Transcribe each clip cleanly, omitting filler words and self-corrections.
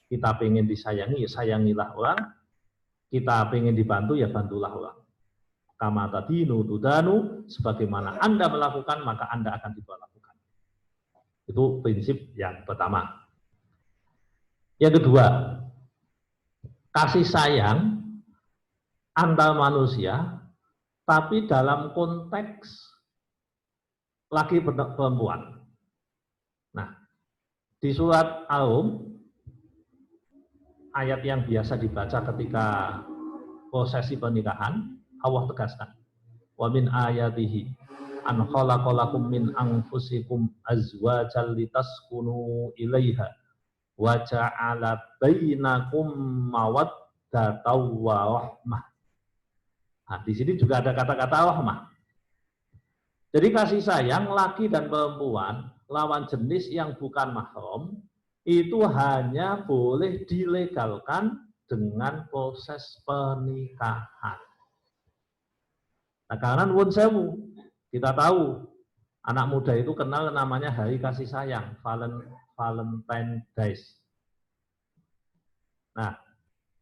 Kita pengen disayangi, ya sayangilah orang. Kita pengen dibantu, ya bantulah orang. Kama tadinu tudanu, sebagaimana Anda melakukan, maka Anda akan diperlakukan. Itu prinsip yang pertama. Yang kedua, kasih sayang antar manusia, tapi dalam konteks laki perempuan. Nah, di surat Al-Rum, ayat yang biasa dibaca ketika prosesi pernikahan, Allah tegaskan, wa min ayatihi an khalaqalakum min anfusikum azwajan litaskunu ilaiha wa ja'ala bainakum mawaddatan wa rahmah. Nah, di sini juga ada kata-kata rahmah. Jadi kasih sayang laki dan perempuan lawan jenis yang bukan mahram itu hanya boleh dilegalkan dengan proses pernikahan. Nah, karena nuwun sewu, kita tahu anak muda itu kenal namanya hari kasih sayang, Valentine Days. Nah,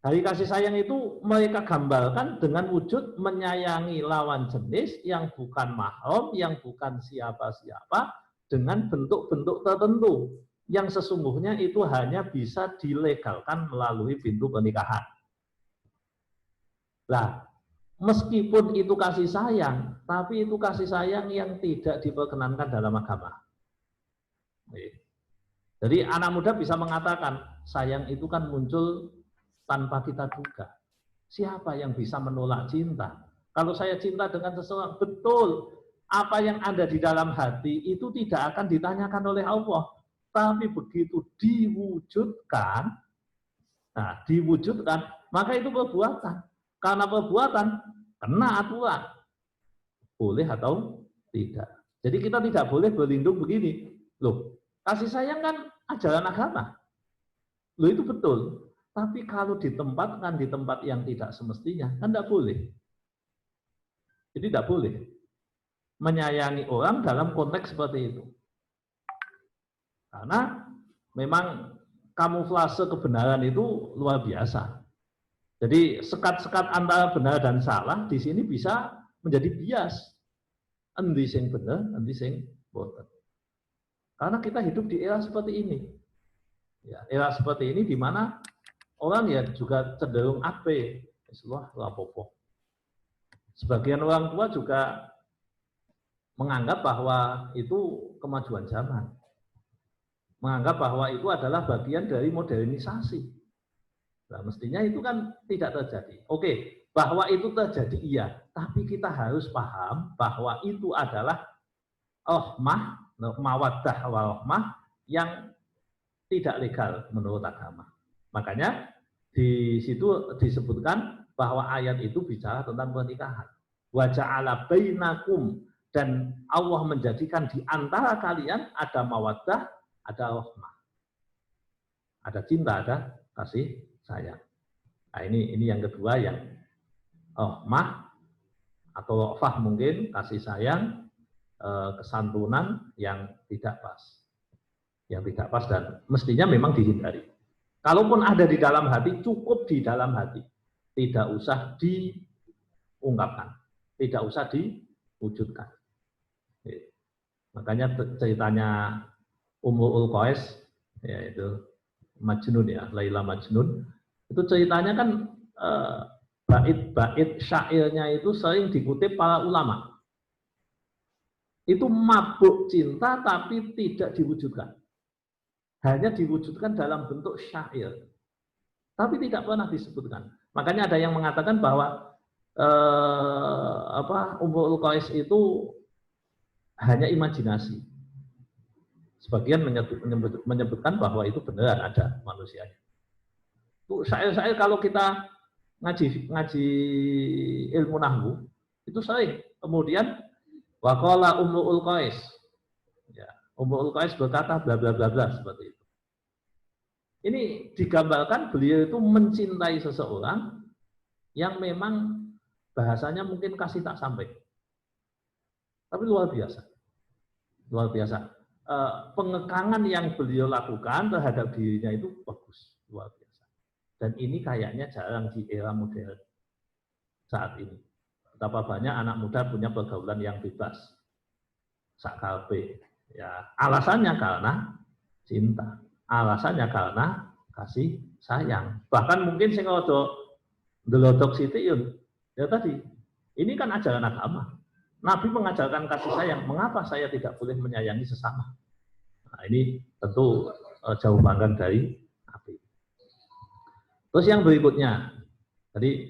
hari kasih sayang itu mereka gambarkan dengan wujud menyayangi lawan jenis yang bukan mahram, yang bukan siapa-siapa, dengan bentuk-bentuk tertentu yang sesungguhnya itu hanya bisa dilegalkan melalui pintu pernikahan. Nah, meskipun itu kasih sayang, tapi itu kasih sayang yang tidak diperkenankan dalam agama. Jadi anak muda bisa mengatakan, sayang itu kan muncul tanpa kita duga. Siapa yang bisa menolak cinta? Kalau saya cinta dengan seseorang, betul, apa yang ada di dalam hati itu tidak akan ditanyakan oleh Allah. Tapi begitu diwujudkan, maka itu perbuatan. Karena perbuatan, kena aturan. Boleh atau tidak. Jadi kita tidak boleh berlindung begini. Loh, kasih sayang kan ajaran agama. Loh, itu betul. Tapi kalau ditempatkan di tempat yang tidak semestinya, kan tidak boleh. Jadi tidak boleh menyayangi orang dalam konteks seperti itu. Karena memang kamuflase kebenaran itu luar biasa. Jadi sekat-sekat antara benar dan salah di sini bisa menjadi bias. Endi sing benar, endi sing boten. Karena kita hidup di era seperti ini. Ya, era seperti ini di mana orang ya juga cenderung ape. Wah, lapopo. Sebagian orang tua juga menganggap bahwa itu kemajuan zaman. Menganggap bahwa itu adalah bagian dari modernisasi. Nah, mestinya itu kan tidak terjadi. Oke, bahwa itu terjadi iya, tapi kita harus paham bahwa itu adalah rahmah, mawaddah warahmah yang tidak legal menurut agama. Makanya di situ disebutkan bahwa ayat itu bicara tentang pernikahan. Wa ja'ala bainakum, dan Allah menjadikan di antara kalian ada mawaddah, ada rahmah. Ada cinta, ada kasih sayang. Nah, ini yang kedua yang rahmah atau rafah mungkin kasih sayang, kesantunan yang tidak pas. Yang tidak pas dan mestinya memang dihindari. Kalaupun ada di dalam hati, cukup di dalam hati. Tidak usah diungkapkan. Tidak usah diwujudkan. Makanya ceritanya Ummul Qais, yaitu Majnun ya, Laila Majnun, itu ceritanya kan bait-bait syairnya itu sering dikutip para ulama. Itu mabuk cinta tapi tidak diwujudkan. Hanya diwujudkan dalam bentuk syair. Tapi tidak pernah disebutkan. Makanya ada yang mengatakan bahwa Ummul Qais itu hanya imajinasi. Sebagian menyebutkan bahwa itu benar ada manusianya. Syair-syair kalau kita ngaji ilmu nahwu itu sering. Kemudian waqala Ummul Qais. Ya, Ummul Qais berkata bla bla bla bla seperti itu. Ini digambarkan beliau itu mencintai seseorang yang memang bahasanya mungkin kasih tak sampai. Tapi luar biasa. Luar biasa. Pengekangan yang beliau lakukan terhadap dirinya itu bagus. luar biasa. Dan ini kayaknya jarang di era modern saat ini. Betapa banyak anak muda punya pergaulan yang bebas, sakalpe. Ya, alasannya karena cinta, alasannya karena kasih sayang. Bahkan mungkin saya kalau delodok situ ya tadi, ini kan ajaran agama. Nabi mengajarkan kasih sayang. Mengapa saya tidak boleh menyayangi sesama? Nah, ini tentu jauh panggang dari Nabi. Terus yang berikutnya, tadi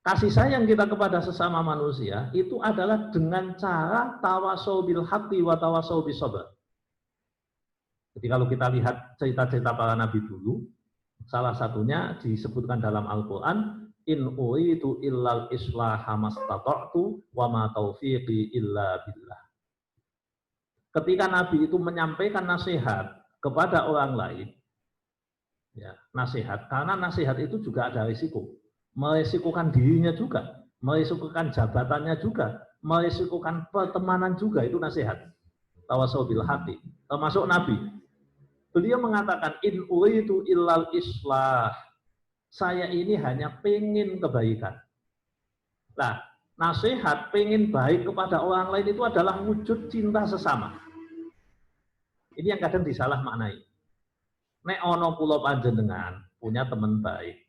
kasih sayang kita kepada sesama manusia itu adalah dengan cara tawasau bil haqqi wa tawasau bis sabr. Jadi kalau kita lihat cerita-cerita para nabi dulu, salah satunya disebutkan dalam Al-Qur'an, in uridu illal islaha mastata'tu wa ma taufiqi illa billah. Ketika nabi itu menyampaikan nasihat kepada orang lain, ya, nasihat, karena nasihat itu juga ada risiko. Merisikokan dirinya juga, merisikokan jabatannya juga, merisikokan pertemanan juga, itu nasihat. Tawasau bil haqqi, termasuk Nabi. Beliau mengatakan, in uridu illal islah. Saya ini hanya pengen kebaikan. Nah, nasihat pengen baik kepada orang lain itu adalah wujud cinta sesama. Ini yang kadang disalah maknai. Nek ono kula panjenengan punya teman baik.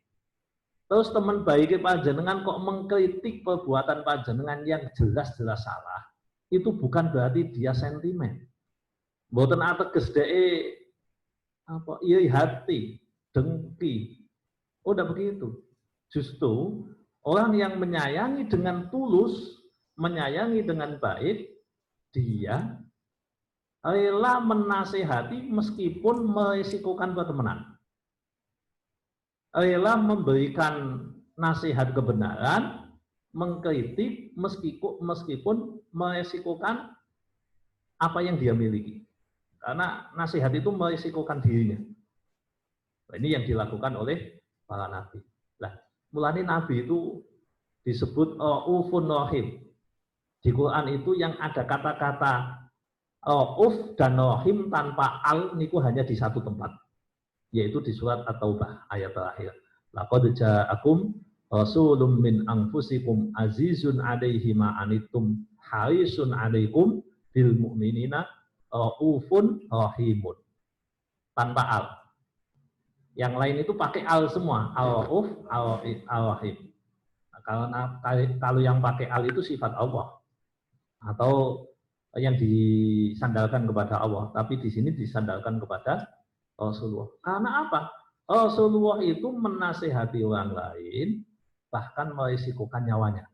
Terus teman baik panjenengan kok mengkritik perbuatan panjenengan yang jelas-jelas salah, itu bukan berarti dia sentimen. Mboten ateges dhek apa iri hati, dengki. Oh, tidak begitu. Justru orang yang menyayangi dengan tulus, menyayangi dengan baik, dia rela menasihati meskipun merisikokan pertemanan. Rela memberikan nasihat kebenaran, mengkritik meskipun meresikokan apa yang dia miliki. Karena nasihat itu meresikokan dirinya. Nah, ini yang dilakukan oleh para nabi. Nah, mulanya nabi itu disebut Raufun Rahim. Di Quran itu yang ada kata-kata Rauf dan Rahim tanpa al niku hanya di satu tempat, yaitu di surat At-Taubah ayat terakhir. Laqad ja'akum rasulun min anfusikum azizun 'alaihi ma anittum harisun 'alaikum bil mu'minina raufun rahimun. Tanpa al. Yang lain itu pakai al semua, al-rauf, al-rahim. Kalau yang pakai al itu sifat Allah atau yang disandalkan kepada Allah, tapi di sini disandalkan kepada Rasulullah. Karena apa? Rasulullah itu menasihati orang lain, bahkan merisikokan nyawanya.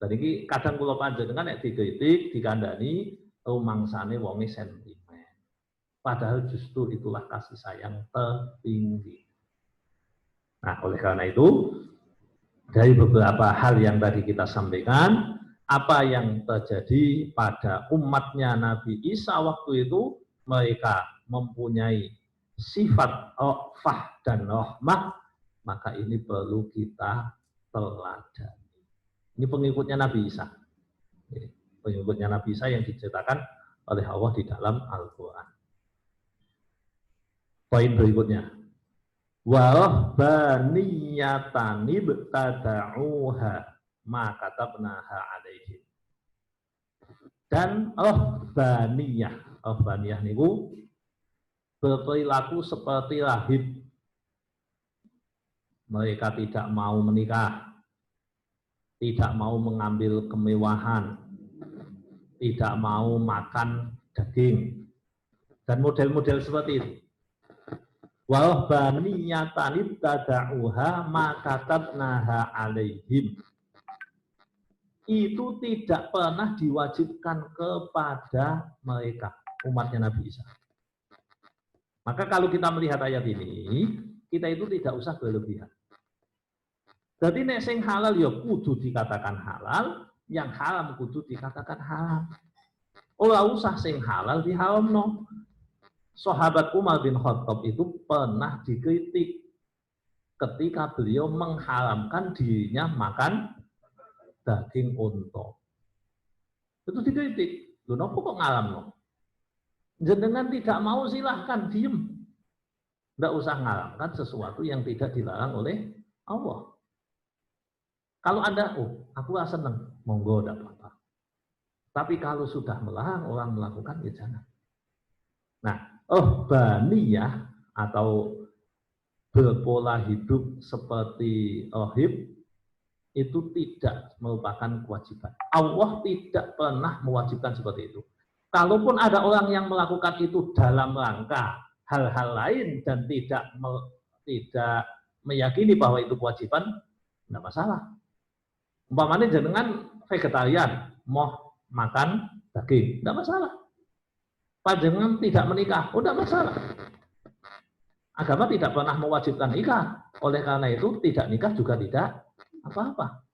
Jadi kadang kula panjenengan nek dikritik, dikandani, rumangsane wonge sentimen. Padahal justru itulah kasih sayang tertinggi. Nah, oleh karena itu, dari beberapa hal yang tadi kita sampaikan, apa yang terjadi pada umatnya Nabi Isa waktu itu, mereka mempunyai sifat ra'fah dan rahmah, maka ini perlu kita teladani. Ini pengikutnya Nabi Isa. Pengikutnya Nabi Isa yang diceritakan oleh Allah di dalam Al-Quran. Poin berikutnya. Warahbaniyatan ibtada'uha ma katabnaha alaihim. Dan rahbaniyah niku berperilaku seperti rahib. Mereka tidak mau menikah, tidak mau mengambil kemewahan, tidak mau makan daging, dan model-model seperti itu. Warahbaniyatan ibtada'uha ma katabnaha alaihim. Itu tidak pernah diwajibkan kepada mereka, umatnya Nabi Isa. Maka kalau kita melihat ayat ini, kita itu tidak usah berlebihan. Jadi nek sing halal ya kudu dikatakan halal, yang haram kudu dikatakan haram. Ora usah sing halal diharamno. Sahabat Umar bin Khattab itu pernah dikritik ketika beliau mengharamkan dirinya makan daging unta. Itu dikritik. Lho napa kok ngaramno? Jenengan tidak mau silahkan diem. Tidak usah ngalalkan sesuatu yang tidak dilarang oleh Allah. Kalau Anda, aku senang, monggo tidak apa-apa. Tapi kalau sudah melarang orang melakukan, ya jangan. Nah, baniyah atau berpola hidup seperti rohib itu tidak merupakan kewajiban. Allah tidak pernah mewajibkan seperti itu. Kalaupun ada orang yang melakukan itu dalam rangka hal-hal lain dan tidak meyakini bahwa itu kewajiban, tidak masalah. Umpamanya jenengan vegetarian, mau makan daging, tidak masalah. Panjenengan tidak menikah, tidak masalah. Agama tidak pernah mewajibkan nikah. Oleh karena itu, tidak nikah juga tidak apa-apa.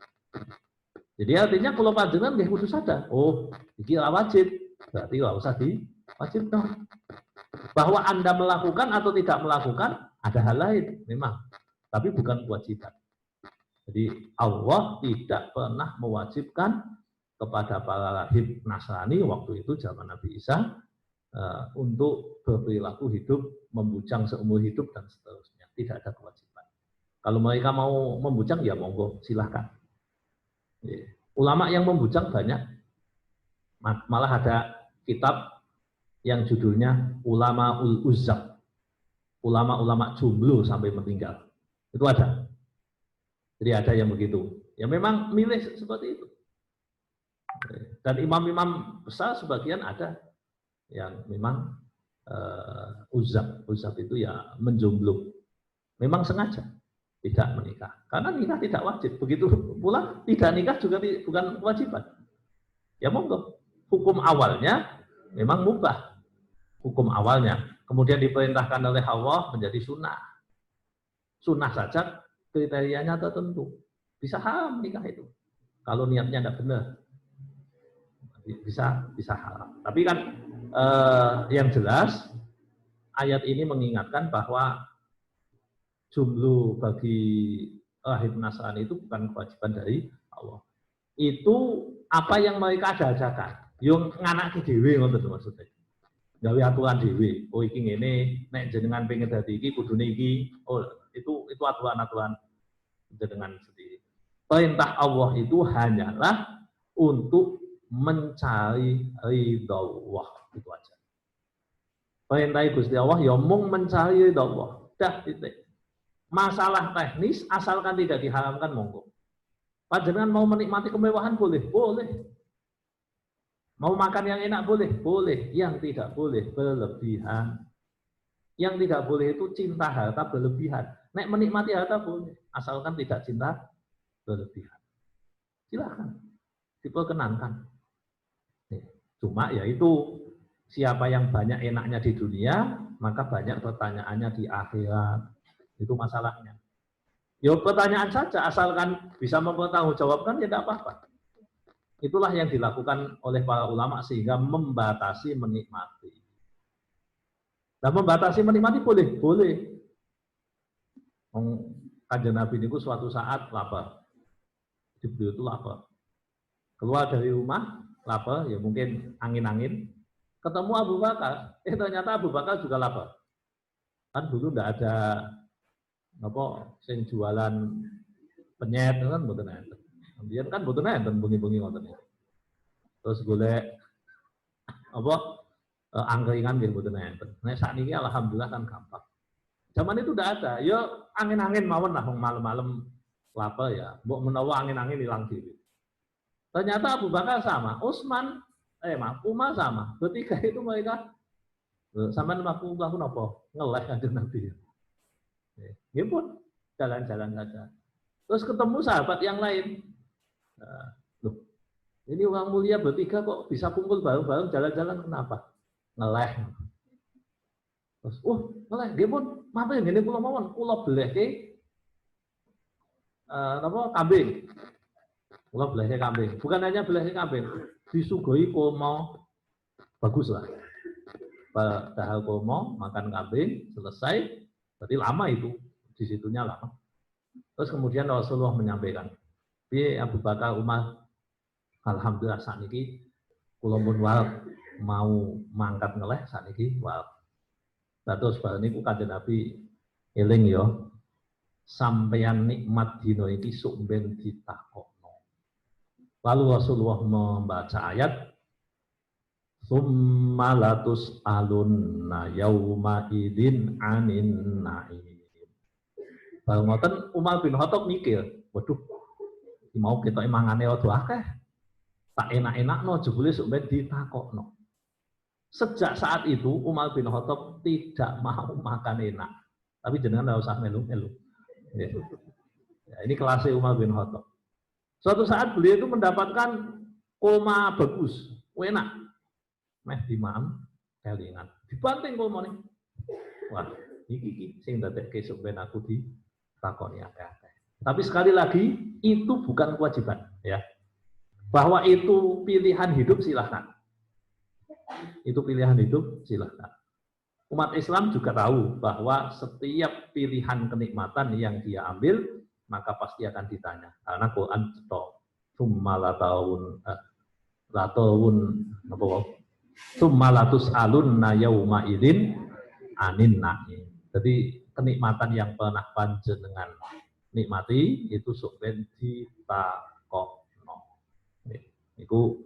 Jadi artinya kalau panjenengan nggih kudu sadar, iki ora wajib, berarti ora usah diwajibkan. Bahwa Anda melakukan atau tidak melakukan ada hal lain memang, tapi bukan kewajiban. Jadi Allah tidak pernah mewajibkan kepada para rahib Nasrani waktu itu zaman Nabi Isa untuk berperilaku hidup membujang seumur hidup dan seterusnya. Tidak ada kewajiban. Kalau mereka mau membujang ya monggo, silahkan. Ulama yang membujang banyak. Malah ada kitab yang judulnya Ulama Ul-Uzzab. Ulama-ulama jomblo sampai meninggal. Itu ada. Jadi ada yang begitu. Ya memang milih seperti itu. Dan imam-imam besar sebagian ada yang memang uzab itu ya menjomblo, memang sengaja tidak menikah karena nikah tidak wajib. Begitu pula tidak nikah juga bukan kewajiban. Ya monggo, hukum awalnya memang mubah, hukum awalnya kemudian diperintahkan oleh Allah menjadi sunnah. Sunnah saja kriterianya tertentu, bisa haram nikah itu kalau niatnya tidak benar, bisa haram. Tapi kan yang jelas ayat ini mengingatkan bahwa jomblo bagi rahib Nasrani itu bukan kewajiban dari Allah. Itu apa yang mereka ajakan. Yang nganaki dhewe ngoten maksudnya. Gawe aturan dhewe. Iki ngene, nek jenengan pengen dadi iki kudune iki. Itu aturan-aturan jenengan sendiri. Perintah Allah itu hanyalah untuk mencari ridha Allah. Itu aja. Perintah Gusti Allah ya mung mencari ridha Allah. Dah titik. Masalah teknis asalkan tidak diharamkan monggo. Panjenengan mau menikmati kemewahan boleh, boleh. Mau makan yang enak boleh, boleh. Yang tidak boleh berlebihan. Yang tidak boleh itu cinta harta berlebihan. Nek menikmati harta boleh, asalkan tidak cinta berlebihan. Silakan diperkenankan. Cuma ya itu siapa yang banyak enaknya di dunia, maka banyak pertanyaannya di akhirat. Itu masalahnya. Ya pertanyaan saja, asalkan bisa mempertanggungjawabkan ya tidak apa-apa. Itulah yang dilakukan oleh para ulama sehingga membatasi menikmati. Nah, membatasi menikmati boleh, boleh. Kanjeng Nabi itu suatu saat lapar. Di beliau itu lapar. Keluar dari rumah, lapar, ya mungkin angin-angin. Ketemu Abu Bakar, ternyata Abu Bakar juga lapar. Kan dulu enggak ada sing jualan penyet kan mboten enten. Kemudian kan mboten enten bengi-bengi ngoten. Terus golek angkringan nggih mboten enten. Nek sakniki alhamdulillah kan gampang. Zaman itu enggak ada. Ya angin-angin mawon lah malam-malam lapar ya. Mbok menawa angin-angin hilang diri. Ternyata Abu Bakar sama, Umar sama. Bertiga itu mereka sampean aku napa? Ngeleh kanjeng Nabi. Ya pun jalan-jalan saja. Terus ketemu sahabat yang lain. Loh, ini orang mulia bertiga kok bisa kumpul bareng-bareng jalan-jalan kenapa? Ngeleh. Terus, ngeleh, dia pun mampir ngene kula mawon, kula belehke kambing. Kula belehke kambing. Bukan hanya belehke kambing, disuguhi kurma bagus lah. Padahal kurma, makan kambing, selesai. Berarti lama itu, di situnya lama. Terus kemudian Rasulullah menyampaikan, "Piye Abu Bakar, Umar, alhamdulillah sakniki kula pun mau mangkat ngeleh sakniki wal." Terus bareng niku Kanjeng Nabi Eling yo, sampeyan nikmat dino iki sok ben ditakokno. Lalu Rasulullah membaca ayat summa latus alunna yauma idin anin naim. Baru ngoten Umar bin Khattab mikir, waduh, mau kita mangane rada akeh. Tak enak-enakno jebule sok ben ditakokno. Sejak saat itu Umar bin Khattab tidak mau makan enak. Tapi jenengan enggak usah melu-melu. Ya, ini kelasnya Umar bin Khattab. Suatu saat beliau itu mendapatkan koma bagus, enak. Meh dimam, kelingan. Dibanting koma nih. Wah, iki sing dadekke sok ben aku ditakoni akeh-akeh. Tapi sekali lagi itu bukan kewajiban, ya. Bahwa itu pilihan hidup silahkan. Itu pilihan hidup silahkan. Umat Islam juga tahu bahwa setiap pilihan kenikmatan yang dia ambil, maka pasti akan ditanya. Karena Quran cetok, summa latus alunna yauma idin anin naim. Jadi kenikmatan yang pernah panjenengan nikmati itu sok ben ditakokno. Niku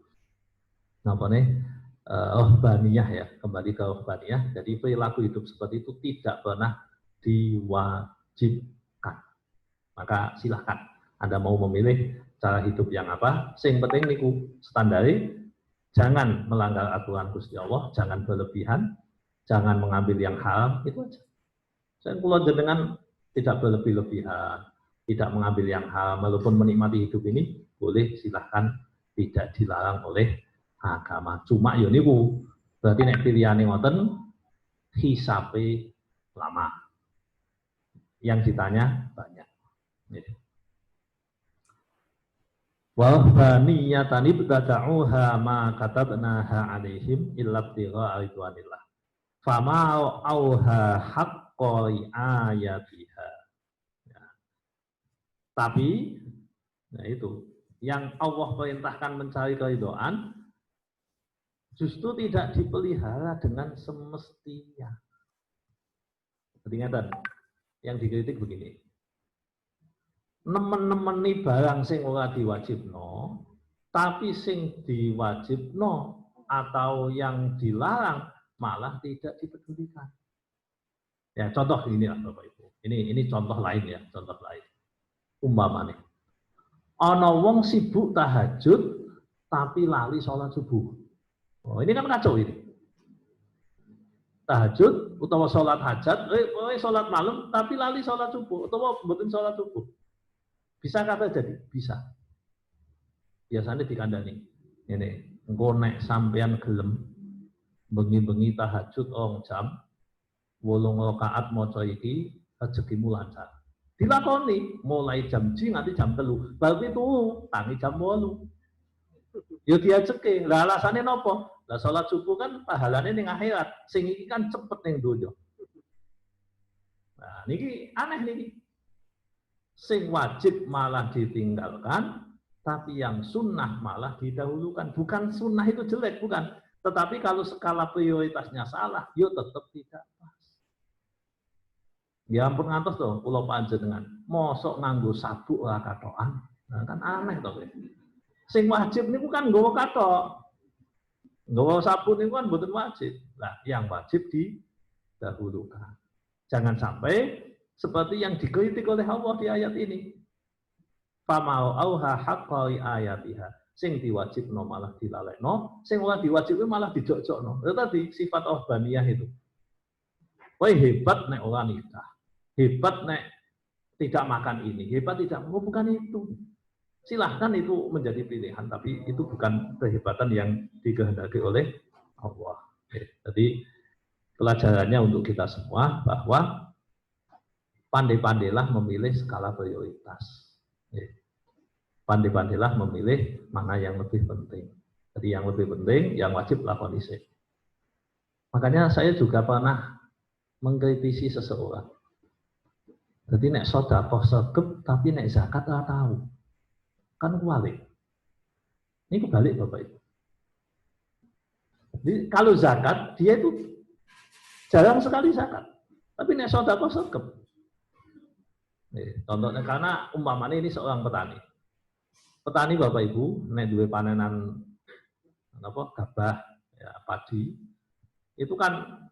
napa nih? Ohbaniyah ya, kembali ke ohbaniyah. Jadi perilaku hidup seperti itu tidak pernah diwajibkan. Maka silahkan Anda mau memilih cara hidup yang apa. Sing penting niku standari, jangan melanggar aturan Gusti Allah, jangan berlebihan, jangan mengambil yang haram, itu aja. Saya kula jenengan tidak berlebih-lebihan, tidak mengambil yang haram, walaupun menikmati hidup ini boleh, silahkan, tidak dilarang oleh agama. Cuma yo niku berarti nek pilihane ngoten hisabe lama. Yang ditanya banyak. Wa baniyatan ibtada'uha ma katabnaha 'alaihim illa ibtigha'a ridwanillah. Fama auha haqqi ayatiha. Ya. Tapi nah itu yang Allah perintahkan mencari keridhaan justru tidak dipelihara dengan semestinya. Ingatan, yang dikritik begini. Nemen-nemeni barang sing ora diwajibno, tapi sing diwajibno atau yang dilarang malah tidak dipedulikan. Ya, contoh ini lah Bapak Ibu. Ini contoh lain ya, contoh lain. Umpamane. Ana wong sibuk tahajud tapi lali sholat subuh. Oh, ini kan kacau ini. Tahajud utawa sholat hajat, sholat malam tapi lali sholat subuh utawa mboten sholat subuh. Bisa kata jadi? Bisa. Biasanya dikandani. Ini engko nek sampean gelem bengi-bengi tahajud jam 8 rakaat maca iki rezekimu lancar. Dilakoni mulai jam J nganti jam 3. Berarti turu tangi jam 8. Ya diajeke. Lah alasane napa? Lah salat subuh kan pahalane ning akhirat. Sing iki kan cepet ning donya. Nah, niki aneh niki. Sing wajib malah ditinggalkan, tapi yang sunnah malah didahulukan. Bukan sunnah itu jelek, bukan. Tetapi kalau skala prioritasnya salah, yo tetap tidak pas. Ya ampun ngantos to, kula panjenengan. Mosok nganggo sabuk ora katokan. Nah, kan aneh to. Sing wajib niku kan nggawa katok. Nggawa sabun niku kan mboten wajib. Lah, yang wajib didahulukan. Jangan sampai seperti yang dikritik oleh Allah di ayat ini. Famau auha haqqi ayatiha. Sing diwajibno malah dilalekno, sing ora diwajibno malah dijok-jokno. Itu tadi sifat ohbaniyah itu. Woi hebat nek ora nikah. Hebat nek tidak makan ini. Hebat tidak, bukan itu. Silahkan itu menjadi pilihan, tapi itu bukan kehebatan yang dikehendaki oleh Allah. Jadi pelajarannya untuk kita semua bahwa pandai-pandailah memilih skala prioritas. Pandai-pandailah memilih mana yang lebih penting. Jadi yang lebih penting, yang wajib lakoni sik. Makanya saya juga pernah mengkritisi seseorang. Jadi nek sedekah segep tapi nek zakat ora tahu. Kan kebalik. Ini kebalik Bapak Ibu. Jadi kalau zakat dia itu jarang sekali zakat. Tapi nek sedekah segep. Contohnya karena umpamanya ini seorang petani. Petani Bapak Ibu, nek duwe panenan gabah, ya, padi, itu kan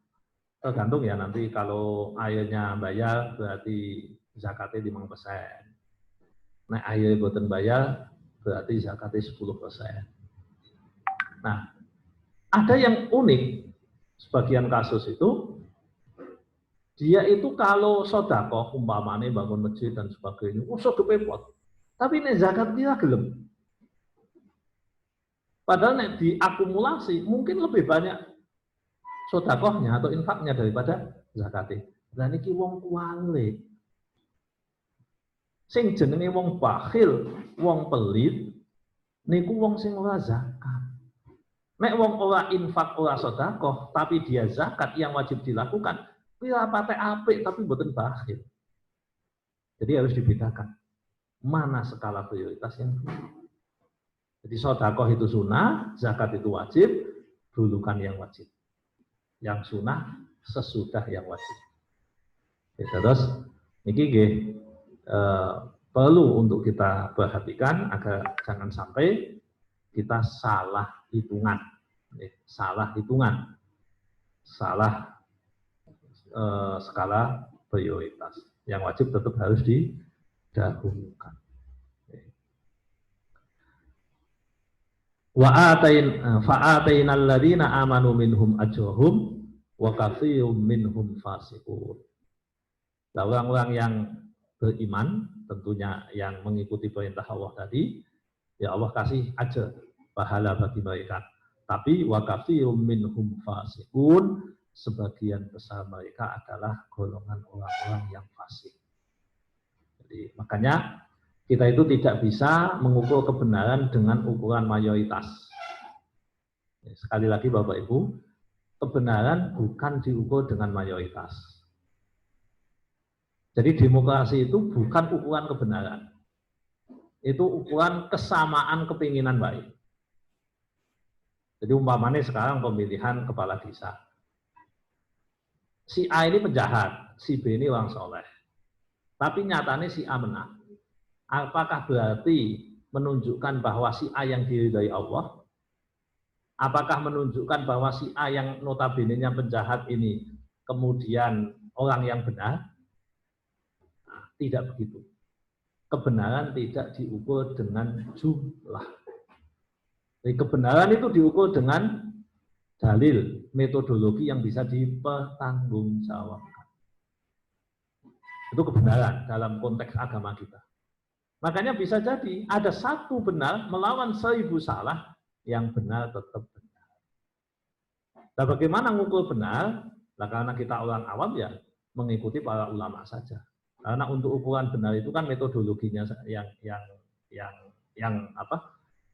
tergantung ya nanti kalau airnya bayar berarti zakatnya 5%. Nek air boten bayar berarti zakatnya 10%. Nah, ada yang unik, sebagian kasus itu dia itu kalau sodakoh umpamanya bangun masjid dan sebagainya, sodokepot. Tapi nek zakat dia gelem. Padahal nek diakumulasi mungkin lebih banyak sodakohnya atau infaknya daripada zakatnya. Dan niki wong kuwale. Sing jenenge wong bakhil, wong pelit, niku wong sing ora zakat. Nek wong ora infak, ora sodakoh, tapi dia zakat yang wajib dilakukan, pirapate apik tapi mboten bakhil. Jadi harus dibedakan. Mana skala prioritas yang dulu. Jadi sodakoh itu sunnah, zakat itu wajib, dulukan yang wajib. Yang sunnah sesudah yang wajib. Terus ini perlu untuk kita perhatikan agar jangan sampai kita salah hitungan, salah skala prioritas. Yang wajib tetap harus didahulukan. Fa'atainal ladzina amanu minhum ajrahum wa katsirun minhum fasiqun. Orang-orang yang beriman, tentunya yang mengikuti perintah Allah tadi, ya Allah kasih ajar pahala bagi mereka. Tapi wa katsirun minhum fasiqun, sebagian besar mereka adalah golongan orang-orang yang fasik. Jadi makanya kita itu tidak bisa mengukur kebenaran dengan ukuran mayoritas. Sekali lagi Bapak Ibu, kebenaran bukan diukur dengan mayoritas. Jadi demokrasi itu bukan ukuran kebenaran. Itu ukuran kesamaan kepinginan baik. Jadi umpamanya sekarang pemilihan kepala desa. Si A ini penjahat, si B ini orang soleh. Tapi nyatanya si A menang. Apakah berarti menunjukkan bahwa si A yang diridhai Allah? Apakah menunjukkan bahwa si A yang notabene-nya penjahat ini kemudian orang yang benar? Nah, tidak begitu. Kebenaran tidak diukur dengan jumlah. Jadi kebenaran itu diukur dengan dalil, metodologi yang bisa dipertanggungjawabkan. Itu kebenaran dalam konteks agama kita. Makanya bisa jadi ada satu benar melawan 1000 salah, yang benar tetap benar. Nah, bagaimana ngukur benar? Nah, karena kita orang awam ya mengikuti para ulama saja. Karena untuk ukuran benar itu kan metodologinya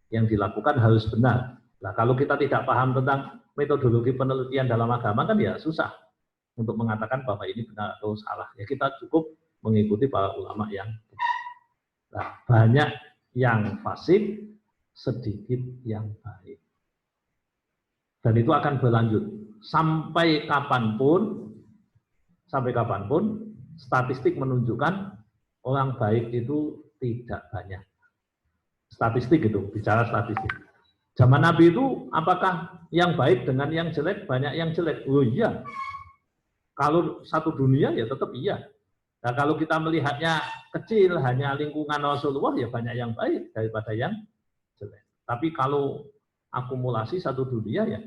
yang dilakukan harus benar. Nah, kalau kita tidak paham tentang metodologi penelitian dalam agama kan ya susah untuk mengatakan bahwa ini benar atau salah. Ya kita cukup mengikuti para ulama yang benar. Nah, banyak yang fasik, sedikit yang baik. Dan itu akan berlanjut sampai kapanpun statistik menunjukkan orang baik itu tidak banyak. Statistik itu, bicara statistik. Zaman Nabi itu apakah yang baik dengan yang jelek banyak yang jelek? Oh iya. Kalau satu dunia ya tetap iya. Nah, kalau kita melihatnya kecil, hanya lingkungan Rasulullah, ya banyak yang baik daripada yang jelek. Tapi kalau akumulasi satu dunia, ya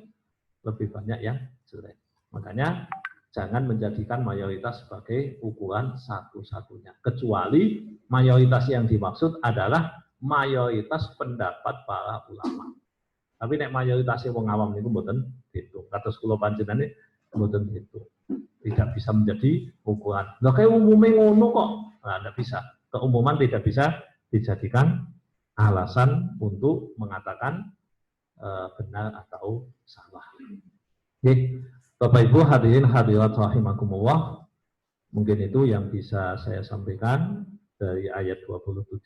lebih banyak yang jelek. Makanya jangan menjadikan mayoritas sebagai ukuran satu-satunya. Kecuali mayoritas yang dimaksud adalah mayoritas pendapat para ulama. Tapi nek mayoritasnya wong awam itu mboten dihitung. Kados kula panjenengan mboten dihitung. Tidak bisa menjadi ukuran. Nah, kayak umumnya ngono kok. Nah, tidak bisa. Keumuman tidak bisa dijadikan alasan untuk mengatakan benar atau salah. Oke, Bapak Ibu hadirin hadirat rahimakumullah. Mungkin itu yang bisa saya sampaikan dari ayat 27.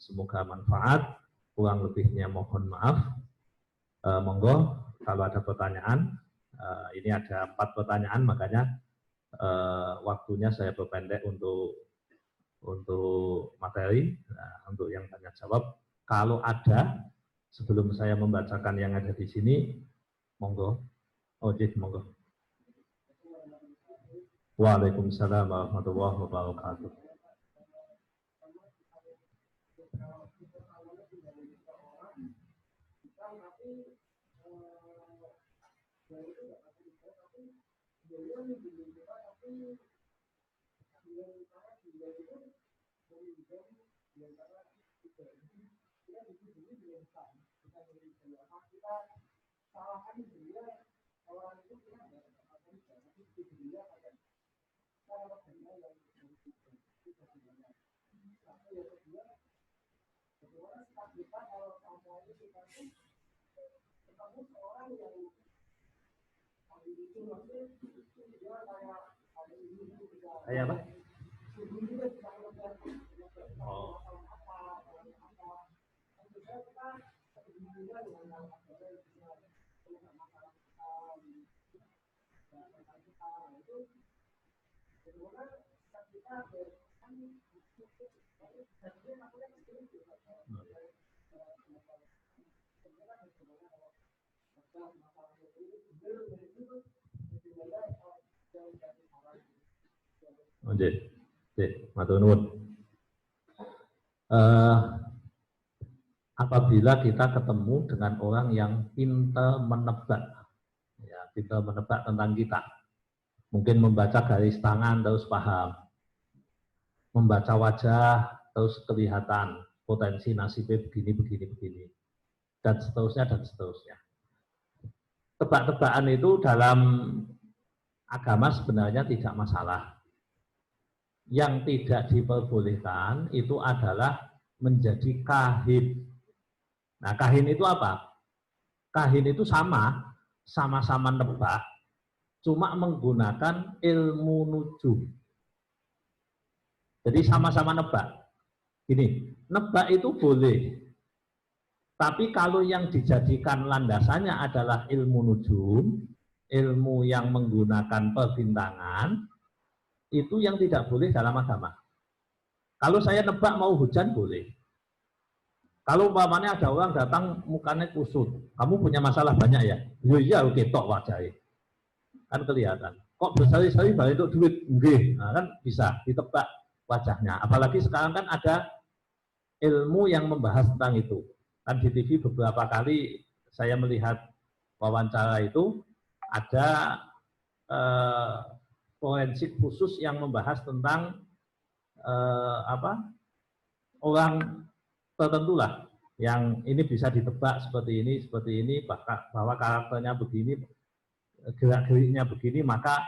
Semoga manfaat. Kurang lebihnya mohon maaf. Monggo kalau ada pertanyaan. Ini ada 4 pertanyaan, makanya waktunya saya perpendek untuk untuk materi. Nah, untuk yang tanya jawab, kalau ada, sebelum saya membacakan yang ada di sini, monggo. Monggo. Waalaikumsalam warahmatullahi wabarakatuh. Saya apa? Oh. Matur nuwun. Apabila kita ketemu dengan orang yang pintar menebak, ya, pintar menebak tentang kita, mungkin membaca garis tangan terus paham, membaca wajah terus kelihatan potensi nasibnya begini, dan seterusnya. Tebak-tebakan itu dalam agama sebenarnya tidak masalah. Yang tidak diperbolehkan itu adalah menjadi kahin. Nah, kahin itu apa? Kahin itu sama-sama nebak, cuma menggunakan ilmu nujum. Jadi sama-sama nebak. Gini, nebak itu boleh. Tapi kalau yang dijadikan landasannya adalah ilmu nujum, ilmu yang menggunakan perbintangan, itu yang tidak boleh dalam agama. Kalau saya nebak mau hujan boleh. Kalau umpamanya ada orang datang mukanya kusut, kamu punya masalah banyak ya? Iya, oke, tok wajahnya. Kan kelihatan. Kok bersari-sari balik untuk duit? Enggak. Nah, kan bisa ditebak wajahnya. Apalagi sekarang kan ada ilmu yang membahas tentang itu. Kan di TV beberapa kali saya melihat wawancara itu ada forensik khusus yang membahas tentang orang tertentu lah, yang ini bisa ditebak seperti ini, bahwa karakternya begini, gerak-geriknya begini, maka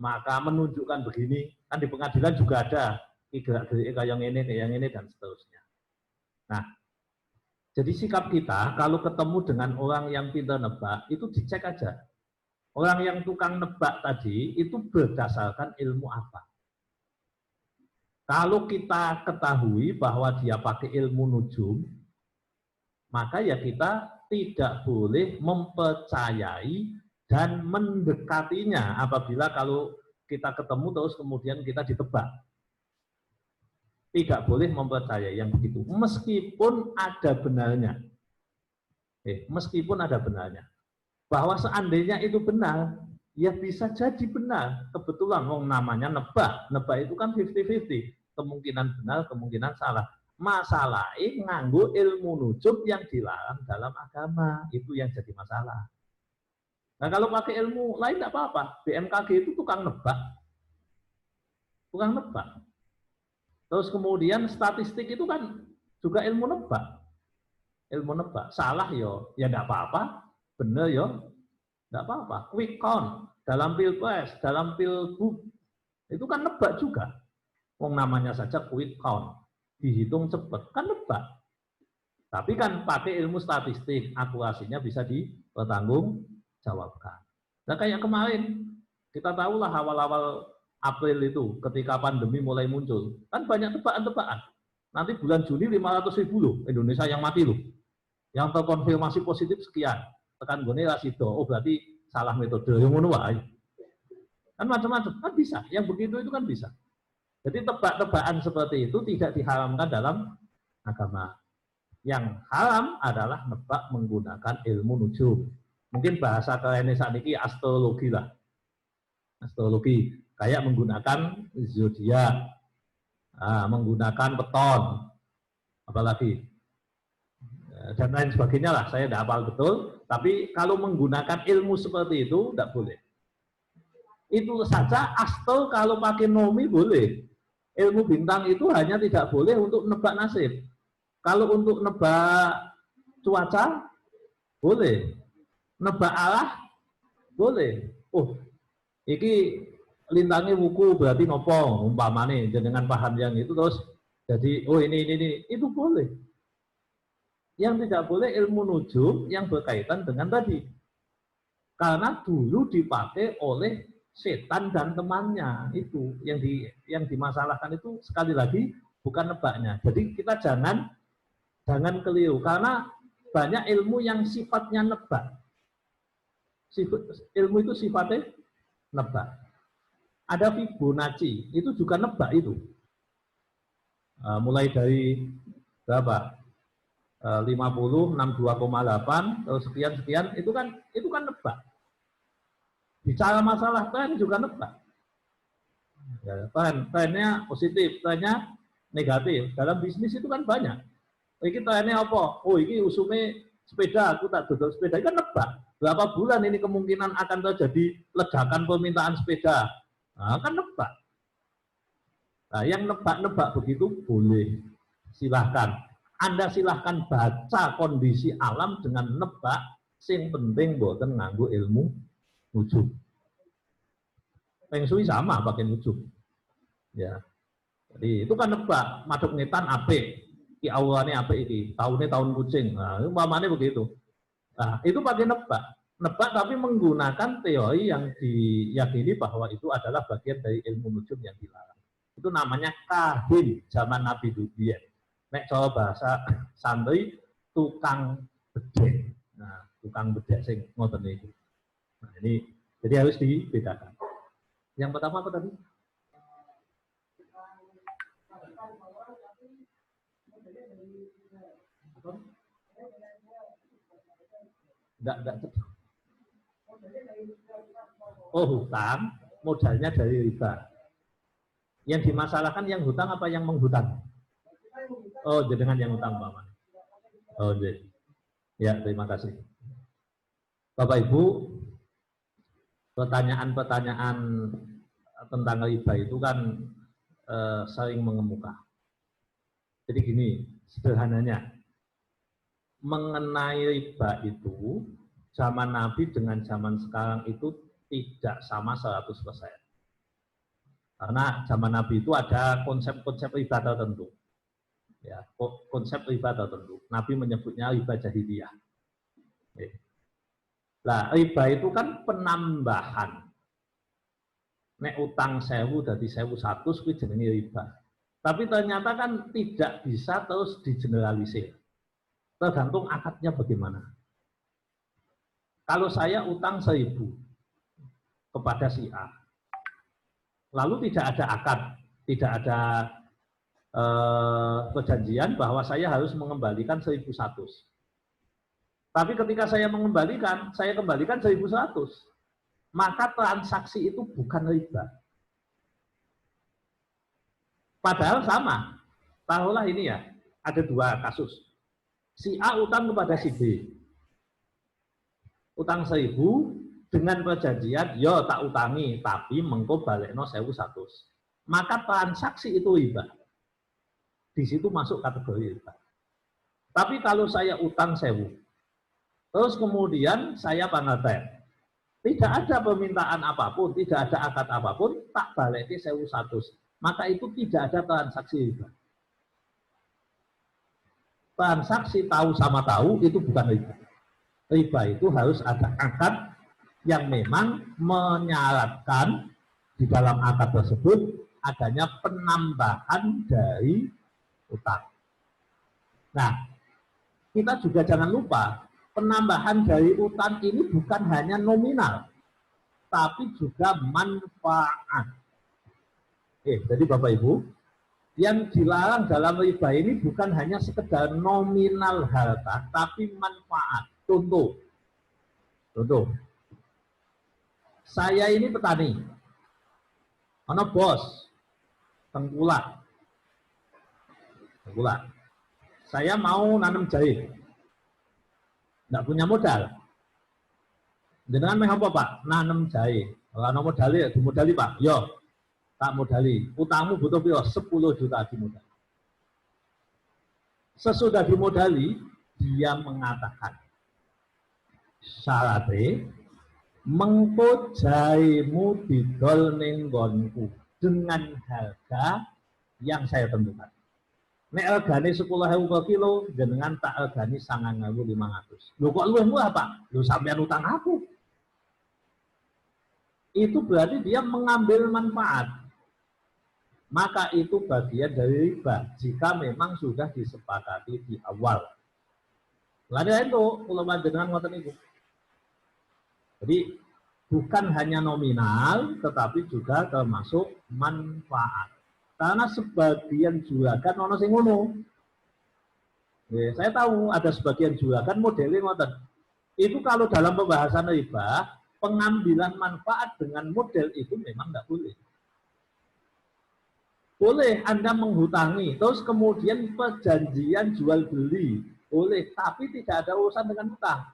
menunjukkan begini. Kan di pengadilan juga ada gerak-geriknya kayak yang ini dan seterusnya. Nah, jadi sikap kita kalau ketemu dengan orang yang pintar nebak, itu dicek aja. Orang yang tukang nebak tadi itu berdasarkan ilmu apa. Kalau kita ketahui bahwa dia pakai ilmu nujum, maka ya kita tidak boleh mempercayai dan mendekatinya apabila kalau kita ketemu terus kemudian kita ditebak. Tidak boleh mempercayai yang begitu, meskipun ada benarnya. Meskipun ada benarnya. Bahwa seandainya itu benar, ya bisa jadi benar. Kebetulan namanya nebak. Nebak itu kan 50-50. Kemungkinan benar, kemungkinan salah. Masalahnya nganggo ilmu nujum yang dilarang dalam agama. Itu yang jadi masalah. Nah, kalau pakai ilmu lain tidak apa-apa. BMKG itu tukang nebak. Tukang nebak. Terus kemudian statistik itu kan juga ilmu nebak. Ilmu nebak. Salah ya tidak apa-apa. Benar ya, tidak apa-apa. Quick count dalam pilpres, dalam pilgub, itu kan nebak juga. Wong namanya saja quick count, dihitung cepat, kan nebak. Tapi kan pakai ilmu statistik, akurasinya bisa dipertanggungjawabkan. Nah kayak kemarin, kita tahulah awal-awal April itu, ketika pandemi mulai muncul, kan banyak tebakan-tebakan. Nanti bulan Juni 500.000 loh, Indonesia yang mati loh. Yang terkonfirmasi positif sekian. Tekan gone rasido, oh berarti salah metode yang ngono wae. Kan macam-macam, kan bisa. Yang begitu itu kan bisa. Jadi tebak-tebakan seperti itu tidak diharamkan dalam agama. Yang haram adalah nebak menggunakan ilmu nujum. Mungkin bahasa kerennya saat ini astrologi lah. Astrologi kayak menggunakan zodiak, menggunakan peton, apalagi dan lain sebagainya lah. Saya tidak hafal betul. Tapi kalau menggunakan ilmu seperti itu tidak boleh. Itu saja astro kalau pakai nomi boleh. Ilmu bintang itu hanya tidak boleh untuk nebak nasib. Kalau untuk nebak cuaca, boleh. Nebak arah, boleh. Oh, iki lintangnya wuku berarti nopo, umpamane dengan paham yang itu terus jadi, oh ini, itu boleh. Yang tidak boleh ilmu nujum yang berkaitan dengan tadi. Karena dulu dipakai oleh setan dan temannya. Itu yang dimasalahkan itu sekali lagi bukan nebaknya. Jadi kita jangan keliru, karena banyak ilmu yang sifatnya nebak. Ilmu itu sifatnya nebak. Ada Fibonacci, itu juga nebak itu. Mulai dari berapa? 50, 62,8, terus sekian, itu kan nebak. Bicara masalah tren juga nebak. Ya, trennya positif, trennya negatif. Dalam bisnis itu kan banyak. Ini trennya apa? Oh, ini usume sepeda, aku tak dodol sepeda. Ini kan nebak. Berapa bulan ini kemungkinan akan terjadi ledakan permintaan sepeda? Nah, kan nebak. Nah, yang nebak-nebak begitu boleh. Silahkan. Anda silahkan baca kondisi alam dengan nebak. Sing penting boten nganggo ilmu nujum. Feng Shui sama pakai nujum. Ya. Jadi itu kan nebak. Madhep ngetan apik. Ki aurane apik iki, tahunnya tahun kucing. Nah, umpamanya begitu. Nah, itu pakai nebak. Nebak tapi menggunakan teori yang diyakini bahwa itu adalah bagian dari ilmu nujum yang dilarang. Itu namanya kahin zaman Nabi Dubian. Nek cara bahasa santri tukang bedek. Nah, tukang bedek sing ngoten niku. Nah, ini jadi harus dibedakan. Yang pertama apa tadi? Enggak. Oh, hutang, modalnya dari riba. Yang dimasalahkan yang hutang apa yang menghutang? Oh, jenengan yang hutang, Pak. Oh, jadi. Ya, terima kasih. Bapak Ibu, pertanyaan-pertanyaan tentang riba itu kan sering mengemuka. Jadi gini, sederhananya, mengenai riba itu, zaman Nabi dengan zaman sekarang itu tidak sama 100%. Karena zaman Nabi itu ada konsep-konsep riba tertentu. Ya, konsep riba tertentu. Nabi menyebutnya riba jahiliyah. Nah, riba itu kan penambahan. Nek utang 1000 dari 1100 kuwi jenenge riba. Tapi ternyata kan tidak bisa terus digeneralisir. Tergantung akadnya bagaimana. Kalau saya utang 1000 kepada si A, lalu tidak ada akad, tidak ada perjanjian bahwa saya harus mengembalikan 1100. Tapi ketika saya kembalikan 1100, maka transaksi itu bukan riba. Padahal sama. Tahulah ini ya, ada dua kasus. Si A utang kepada si B. Utang 1000 dengan perjanjian, yo tak utangi, tapi mengko balekno 1100. Maka transaksi itu riba. Di situ masuk kategori riba. Tapi kalau saya utang 1000, terus kemudian saya pangaten, tidak ada permintaan apapun, tidak ada akad apapun, tak baleknya 1100. Maka itu tidak ada transaksi riba. Transaksi tahu sama tahu itu bukan riba. Riba itu harus ada akad yang memang menyaratkan di dalam akad tersebut adanya penambahan dari utang. Nah, kita juga jangan lupa penambahan dari utang ini bukan hanya nominal, tapi juga manfaat. Jadi Bapak Ibu, yang dilarang dalam riba ini bukan hanya sekedar nominal harta, tapi manfaat. Contoh, saya ini petani, ono bos, tengkulak. Saya mau nanam jahe, nggak punya modal. Dengan apa Pak? Nanam jahe. Kalau modali, dimodali Pak. Yo, tak modali. Utangmu butuh piro? 10 juta dimodali. Sesudah dimodali, dia mengatakan, syaratnya, mengko jahemu didol ning nggonku dengan harga yang saya tentukan. Nek regane 10.000 per kilo, jenengan tak regani 9.500. Lho kok luwih murah Pak? Lho sampean utang aku. Itu berarti dia mengambil manfaat. Maka itu bagian dari riba jika memang sudah disepakati di awal. Lalu itu kalau panjenengan ngoten niku. Jadi bukan hanya nominal tetapi juga termasuk manfaat. Karena sebagian juragan ono sing ngono. Saya tahu ada sebagian juragan modelnya ngoten. Itu kalau dalam pembahasan riba, pengambilan manfaat dengan model itu memang tidak boleh. Boleh Anda menghutangi, terus kemudian perjanjian jual beli, boleh, tapi tidak ada urusan dengan hutang.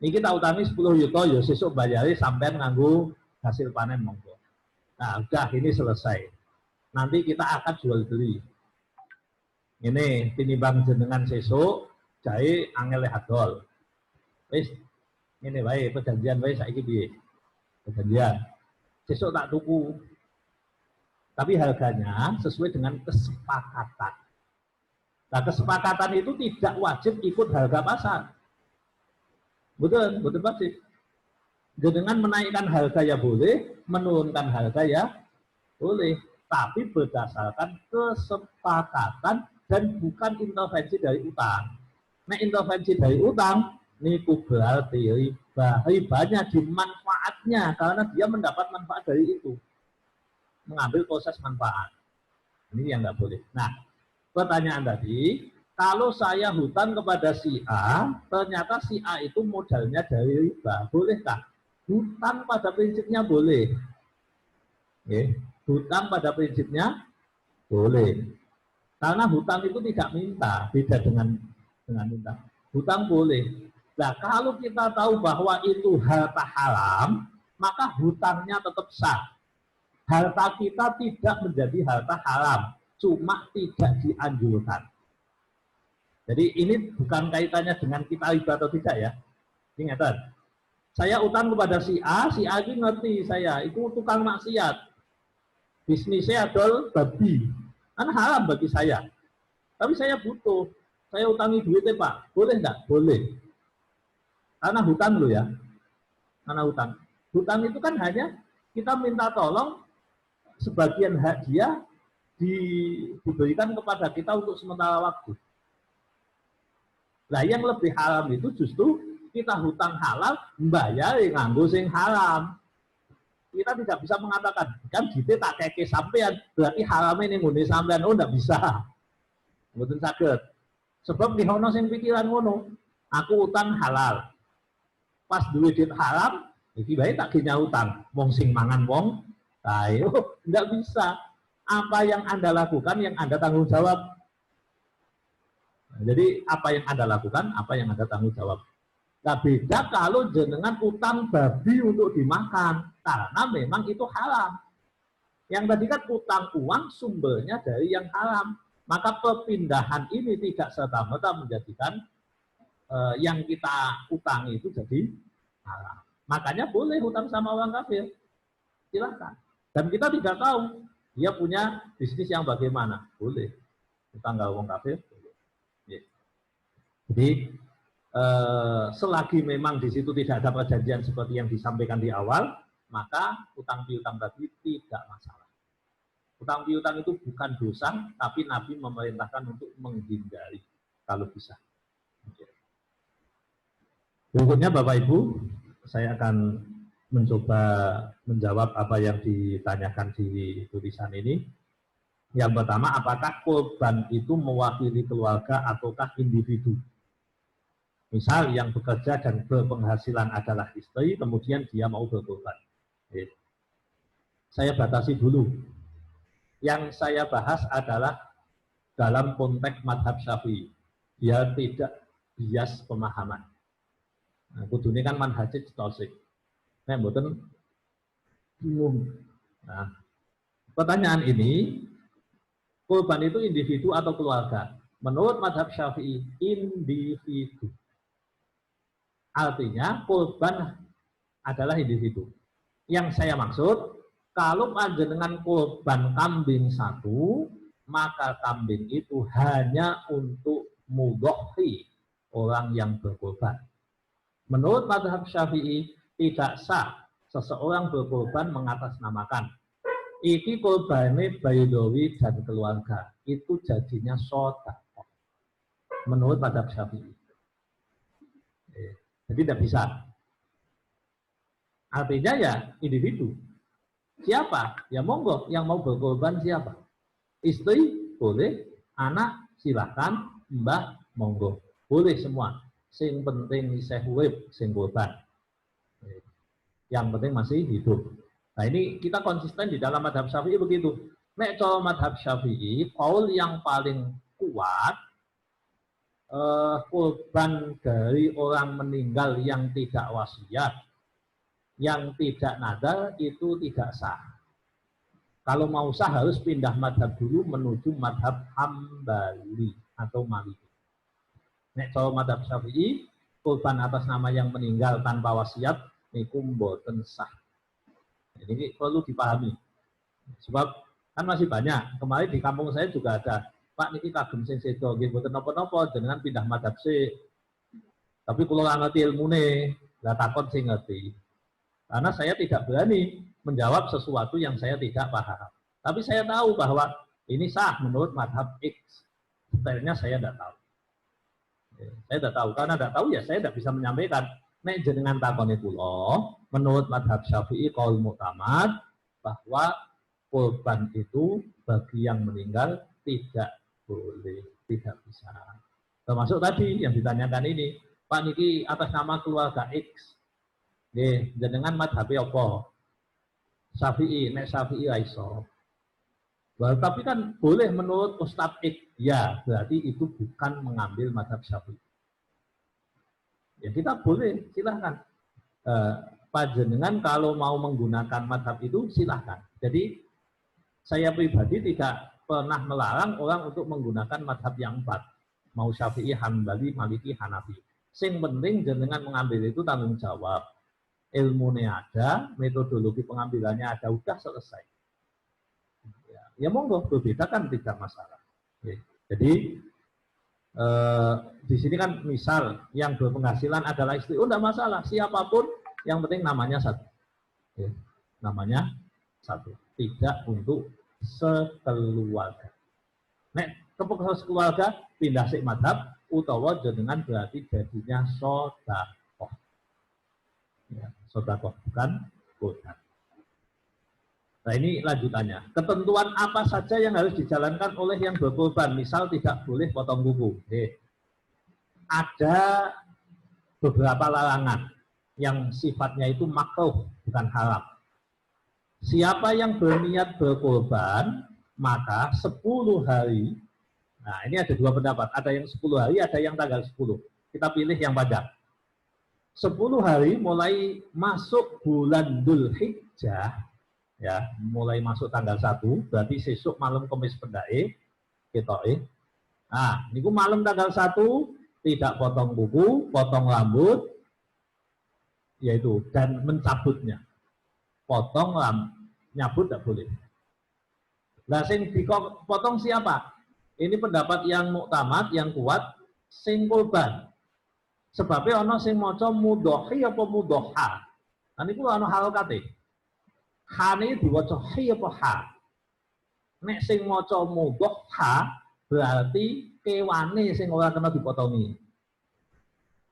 Ini kita utangi 10 juta, ya sesuk bayari sampai nganggu hasil panen monggo. Nah, udah ini selesai. Nanti kita akan jual beli. Ini tinimbang jenengan sesuk, jahe angel hadol. Wis, ini baik perjanjian baik saiki piye? Perjanjian. Sesuk tak tuku. Tapi harganya sesuai dengan kesepakatan. Nah, kesepakatan itu tidak wajib ikut harga pasar. Betul wajib. Dengan menaikkan harga ya boleh, menurunkan harga ya boleh. Tapi berdasarkan kesepakatan dan bukan intervensi dari utang. Nah, intervensi dari utang, niku berarti riba. Ribanya di manfaatnya, karena dia mendapat manfaat dari itu. Mengambil proses manfaat. Ini yang nggak boleh. Nah, pertanyaan tadi, kalau saya hutang kepada si A, ternyata si A itu modalnya dari riba, bolehkah? Hutang pada prinsipnya boleh. Hutang pada prinsipnya boleh. Karena hutang itu tidak minta, beda dengan minta. Hutang boleh. Nah, kalau kita tahu bahwa itu harta haram, maka hutangnya tetap sah. Harta kita tidak menjadi harta haram, cuma tidak dianjurkan. Jadi ini bukan kaitannya dengan kita riba atau tidak ya. Ingat, saya utang kepada si A ini ngerti saya, itu tukang maksiat. Bisnisnya adalah babi, kan haram bagi saya. Tapi saya butuh, saya utangi duitnya Pak, boleh enggak? Boleh. Karena hutang loh ya, karena hutang. Hutang itu kan hanya kita minta tolong, sebagian hak dia diberikan kepada kita untuk sementara waktu. Nah, yang lebih haram itu justru kita hutang halal, membayar nganggo sing haram. Kita tidak bisa mengatakan, kan gitu tak keke sampean, berarti haramnya ini ngene sampean. Oh, enggak bisa. Mboten saged. Sebab di ono sing pikiran ngono, aku utang halal. Pas duwe duit haram, iki bae tak kenya utang. Wong sing mangan wong ayo, enggak bisa. Apa yang Anda lakukan, yang Anda tanggung jawab. Nah, jadi apa yang Anda lakukan, apa yang Anda tanggung jawab. Nah, beda kalau jenengan utang babi untuk dimakan, karena memang itu haram. Yang tadi kan utang uang sumbernya dari yang haram. Maka perpindahan ini tidak serta-merta menjadikan yang kita utangi itu jadi haram. Makanya boleh hutang sama orang kafir. Silakan. Dan kita tidak tahu dia punya bisnis yang bagaimana. Boleh. Hutang ke orang kafir. Boleh. Jadi selagi memang di situ tidak ada perjanjian seperti yang disampaikan di awal, maka utang piutang tadi tidak masalah. Utang piutang itu bukan dosa, tapi Nabi memerintahkan untuk menghindari kalau bisa. Berikutnya Bapak Ibu, saya akan mencoba menjawab apa yang ditanyakan di tulisan ini. Yang pertama, apakah korban itu mewakili keluarga ataukah individu? Misal yang bekerja dan berpenghasilan adalah istri, kemudian dia mau berkorban. Saya batasi dulu. Yang saya bahas adalah dalam konteks mazhab Syafi'i. Dia tidak bias pemahaman. Nah, kudune kan manhajit tosik. Nah, mboten bingung. Nah, pertanyaan ini, korban itu individu atau keluarga? Menurut mazhab Syafi'i, individu. Artinya korban adalah individu. Yang saya maksud, kalau panjenengan korban kambing satu, maka kambing itu hanya untuk mudhohi orang yang berkorban. Menurut mazhab Syafi'i, tidak sah seseorang berkorban mengatasnamakan iki korbane Baidowi dan keluarga. Itu jadinya sedekah. Menurut mazhab Syafi'i. Jadi tidak bisa. Artinya ya individu. Siapa? Ya monggo, yang mau berkorban siapa? Istri boleh, anak silahkan, mbah monggo. Boleh semua. Sing penting isih urip sing korban. Yang penting masih hidup. Nah ini kita konsisten di dalam mazhab Syafi'i begitu. Nek cara mazhab Syafi'i, qaul yang paling kuat korban dari orang meninggal yang tidak wasiat, yang tidak nadar itu tidak sah. Kalau mau sah harus pindah madhab dulu menuju madhab Hambali atau Maliki. Nek cara madhab Syafi'i, korban atas nama yang meninggal tanpa wasiat niku mboten sah. Ini perlu dipahami. Sebab kan masih banyak. Kemarin di kampung saya juga ada, Pak niki kagem sing sedo nggih mboten napa-napa jenengan pindah madhab sih. Tapi kalau nggak ngerti ilmune, nggak takut sih ngerti. Karena saya tidak berani menjawab sesuatu yang saya tidak paham. Tapi saya tahu bahwa ini sah menurut madhab X. Detailnya saya tidak tahu. Saya tidak tahu. Karena tidak tahu ya saya tidak bisa menyampaikan. Nek jenengan takoni kula, menurut madhab Syafi'i qaul mu'tamad bahwa korban itu bagi yang meninggal tidak boleh, tidak bisa. Termasuk tadi yang ditanyakan ini, Pak niki atas nama keluarga X. Nggih, jenengan madhabe apa? Syafi'i, nek Syafi'i ra iso. Tapi kan boleh menurut Ustadz X. Ya, berarti itu bukan mengambil madhab Syafi'i. Ya kita boleh, silahkan. Panjenengan kalau mau menggunakan madhab itu silahkan. Jadi saya pribadi tidak pernah melarang orang untuk menggunakan madhab yang 4. Mau Syafi'i, Hanbali, Maliki, Hanafi. Sing penting jenengan mengambil itu tanggung jawab. Ilmunya ada, metodologi pengambilannya ada, udah selesai. Ya monggo, berbeda kan tidak masalah. Jadi di sini kan misal yang berpenghasilan adalah istri, oh tidak masalah, siapapun yang penting namanya satu. Namanya satu, tidak untuk sekeluarga. Nek kepengurusan sekeluarga pindah sik madhab utawa jenengan berarti jadinya sedekah. Ya, sedekah bukan korban. Nah ini lanjutannya. Ketentuan apa saja yang harus dijalankan oleh yang berkorban? Misal tidak boleh potong kuku. Ada beberapa larangan yang sifatnya itu makruh, bukan haram. Siapa yang berniat berkorban, maka 10 hari. Nah ini ada dua pendapat. Ada yang 10 hari, ada yang tanggal 10. Kita pilih yang panjang. 10 hari mulai masuk bulan Dzulhijjah, ya, mulai masuk tanggal 1, berarti sesuk malam Kamis Pendae, ketoke. Nah, niku malam tanggal 1 tidak potong kuku, potong rambut, yaitu dan mencabutnya. Potong nyabut tidak boleh. Lah sing dipotong siapa? Ini pendapat yang muktamad, yang kuat, sing korban. Sebabnya ana sing maca mudhohi apa mudhoha. Nah niku ana halokate. Hane diwaca hi apa ha. Nek sing maca mudhoha berarti kewane sing ora kena dipotongi.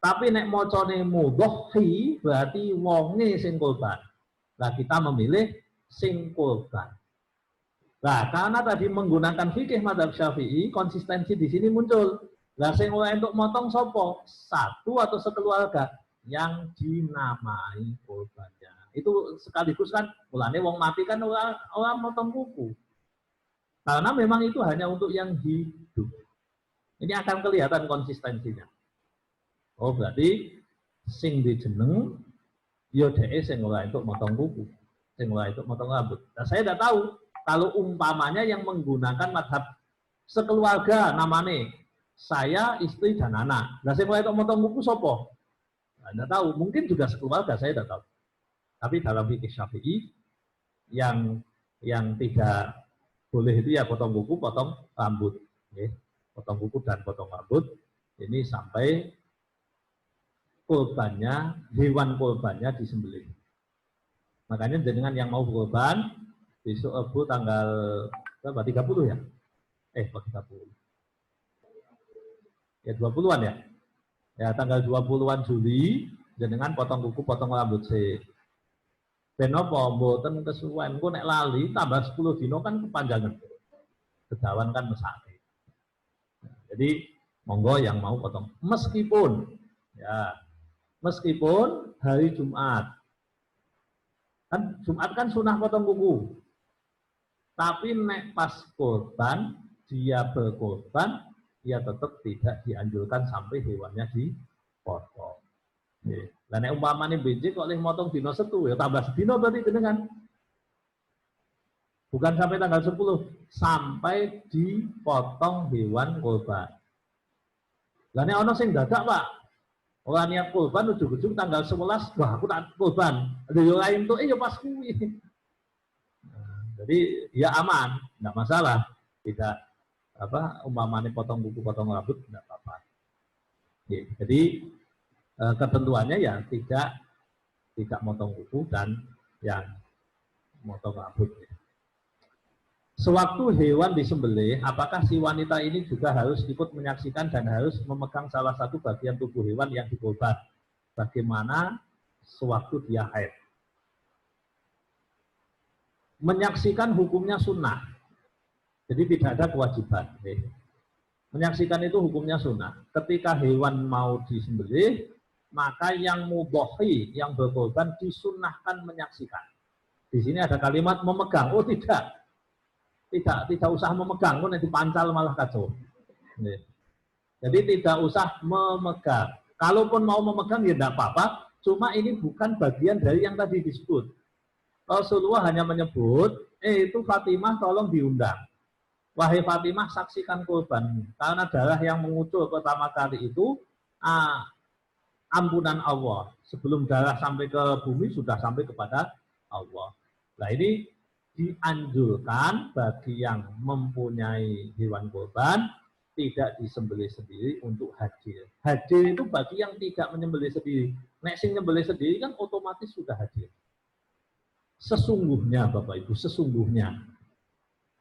Tapi nek mocone mudhohi berarti wonge sing kurban. Nah, kita memilih sing kurban. Nah, karena tadi menggunakan fikih madzhab Syafi'i, konsistensi di sini muncul. Lah sing ora entuk motong sapa? Satu atau sekeluarga yang dinamai kurbannya. Itu sekaligus kan mulane wong mati kan orang motong kuku. Karena memang itu hanya untuk yang hidup. Ini akan kelihatan konsistensinya. Oh, berarti sing dijeneng ya dhek sing ora entuk motong kuku, sing ora entuk motong rambut. Nah, saya tidak tahu kalau umpamanya yang menggunakan madhab sekeluarga namanya saya, istri dan anak. Nah, sing ora entuk motong kuku sapa? Nah, tidak tahu, mungkin juga sekeluarga, saya tidak tahu. Tapi dalam fikih Syafi'i yang tidak boleh itu ya potong kuku, potong rambut. Okay. Potong kuku dan potong rambut ini sampai kurbannya, hewan kurbannya disembelih. Makanya dengan yang mau kurban besok Rabu tanggal berapa? 30 ya? 30. Ya 20-an ya? Ya tanggal 20-an Juli jenengan potong kuku, potong rambut sih. Ben apa mboten kesuwen engko nek lali tambah 10 dino kan kepanjangan. Kedawan kan mesake. Nah, jadi monggo yang mau potong meskipun hari Jumat. Kan Jumat kan sunah potong kuku. Tapi nek pas kurban, dia berkorban, dia tetap tidak dianjurkan sampai hewannya dipotong. Lah nek umpamane benjing kok oleh motong dino setu ya tambah sedino berarti jenengan. Bukan sampai tanggal 10, sampai dipotong hewan kurban. Lah nek ana sing dadak, Pak. Ora niat kurban ujug-ujug tanggal 11, wah aku tak kurban. Ada yo lain tuh ya pas kuwi. Jadi ya aman, enggak masalah. Tidak umpamane potong kuku, potong rambut enggak apa-apa. Jadi ketentuannya ya tidak motong kuku dan yang motong rambut. Sewaktu hewan disembelih, apakah si wanita ini juga harus ikut menyaksikan dan harus memegang salah satu bagian tubuh hewan yang dikorban? Bagaimana sewaktu dia haid? Menyaksikan hukumnya sunnah, jadi tidak ada kewajiban. Menyaksikan itu hukumnya sunnah. Ketika hewan mau disembelih, maka yang mudhohi, yang berkorban disunnahkan menyaksikan. Di sini ada kalimat memegang. Oh tidak usah memegang, pun nanti pancal malah kacau. Jadi tidak usah memegang. Kalaupun mau memegang ya tidak apa-apa. Cuma ini bukan bagian dari yang tadi disebut. Rasulullah hanya menyebut, itu Fatimah tolong diundang. Wahai Fatimah, saksikan kurban. Karena darah yang mengucur pertama kali itu ampunan Allah. Sebelum darah sampai ke bumi sudah sampai kepada Allah. Nah ini dianjurkan bagi yang mempunyai hewan kurban tidak disembelih sendiri untuk hadir. Hadir itu bagi yang tidak menyembelih sendiri. Nek sing nyembelih sendiri kan otomatis sudah hadir. Sesungguhnya Bapak Ibu, sesungguhnya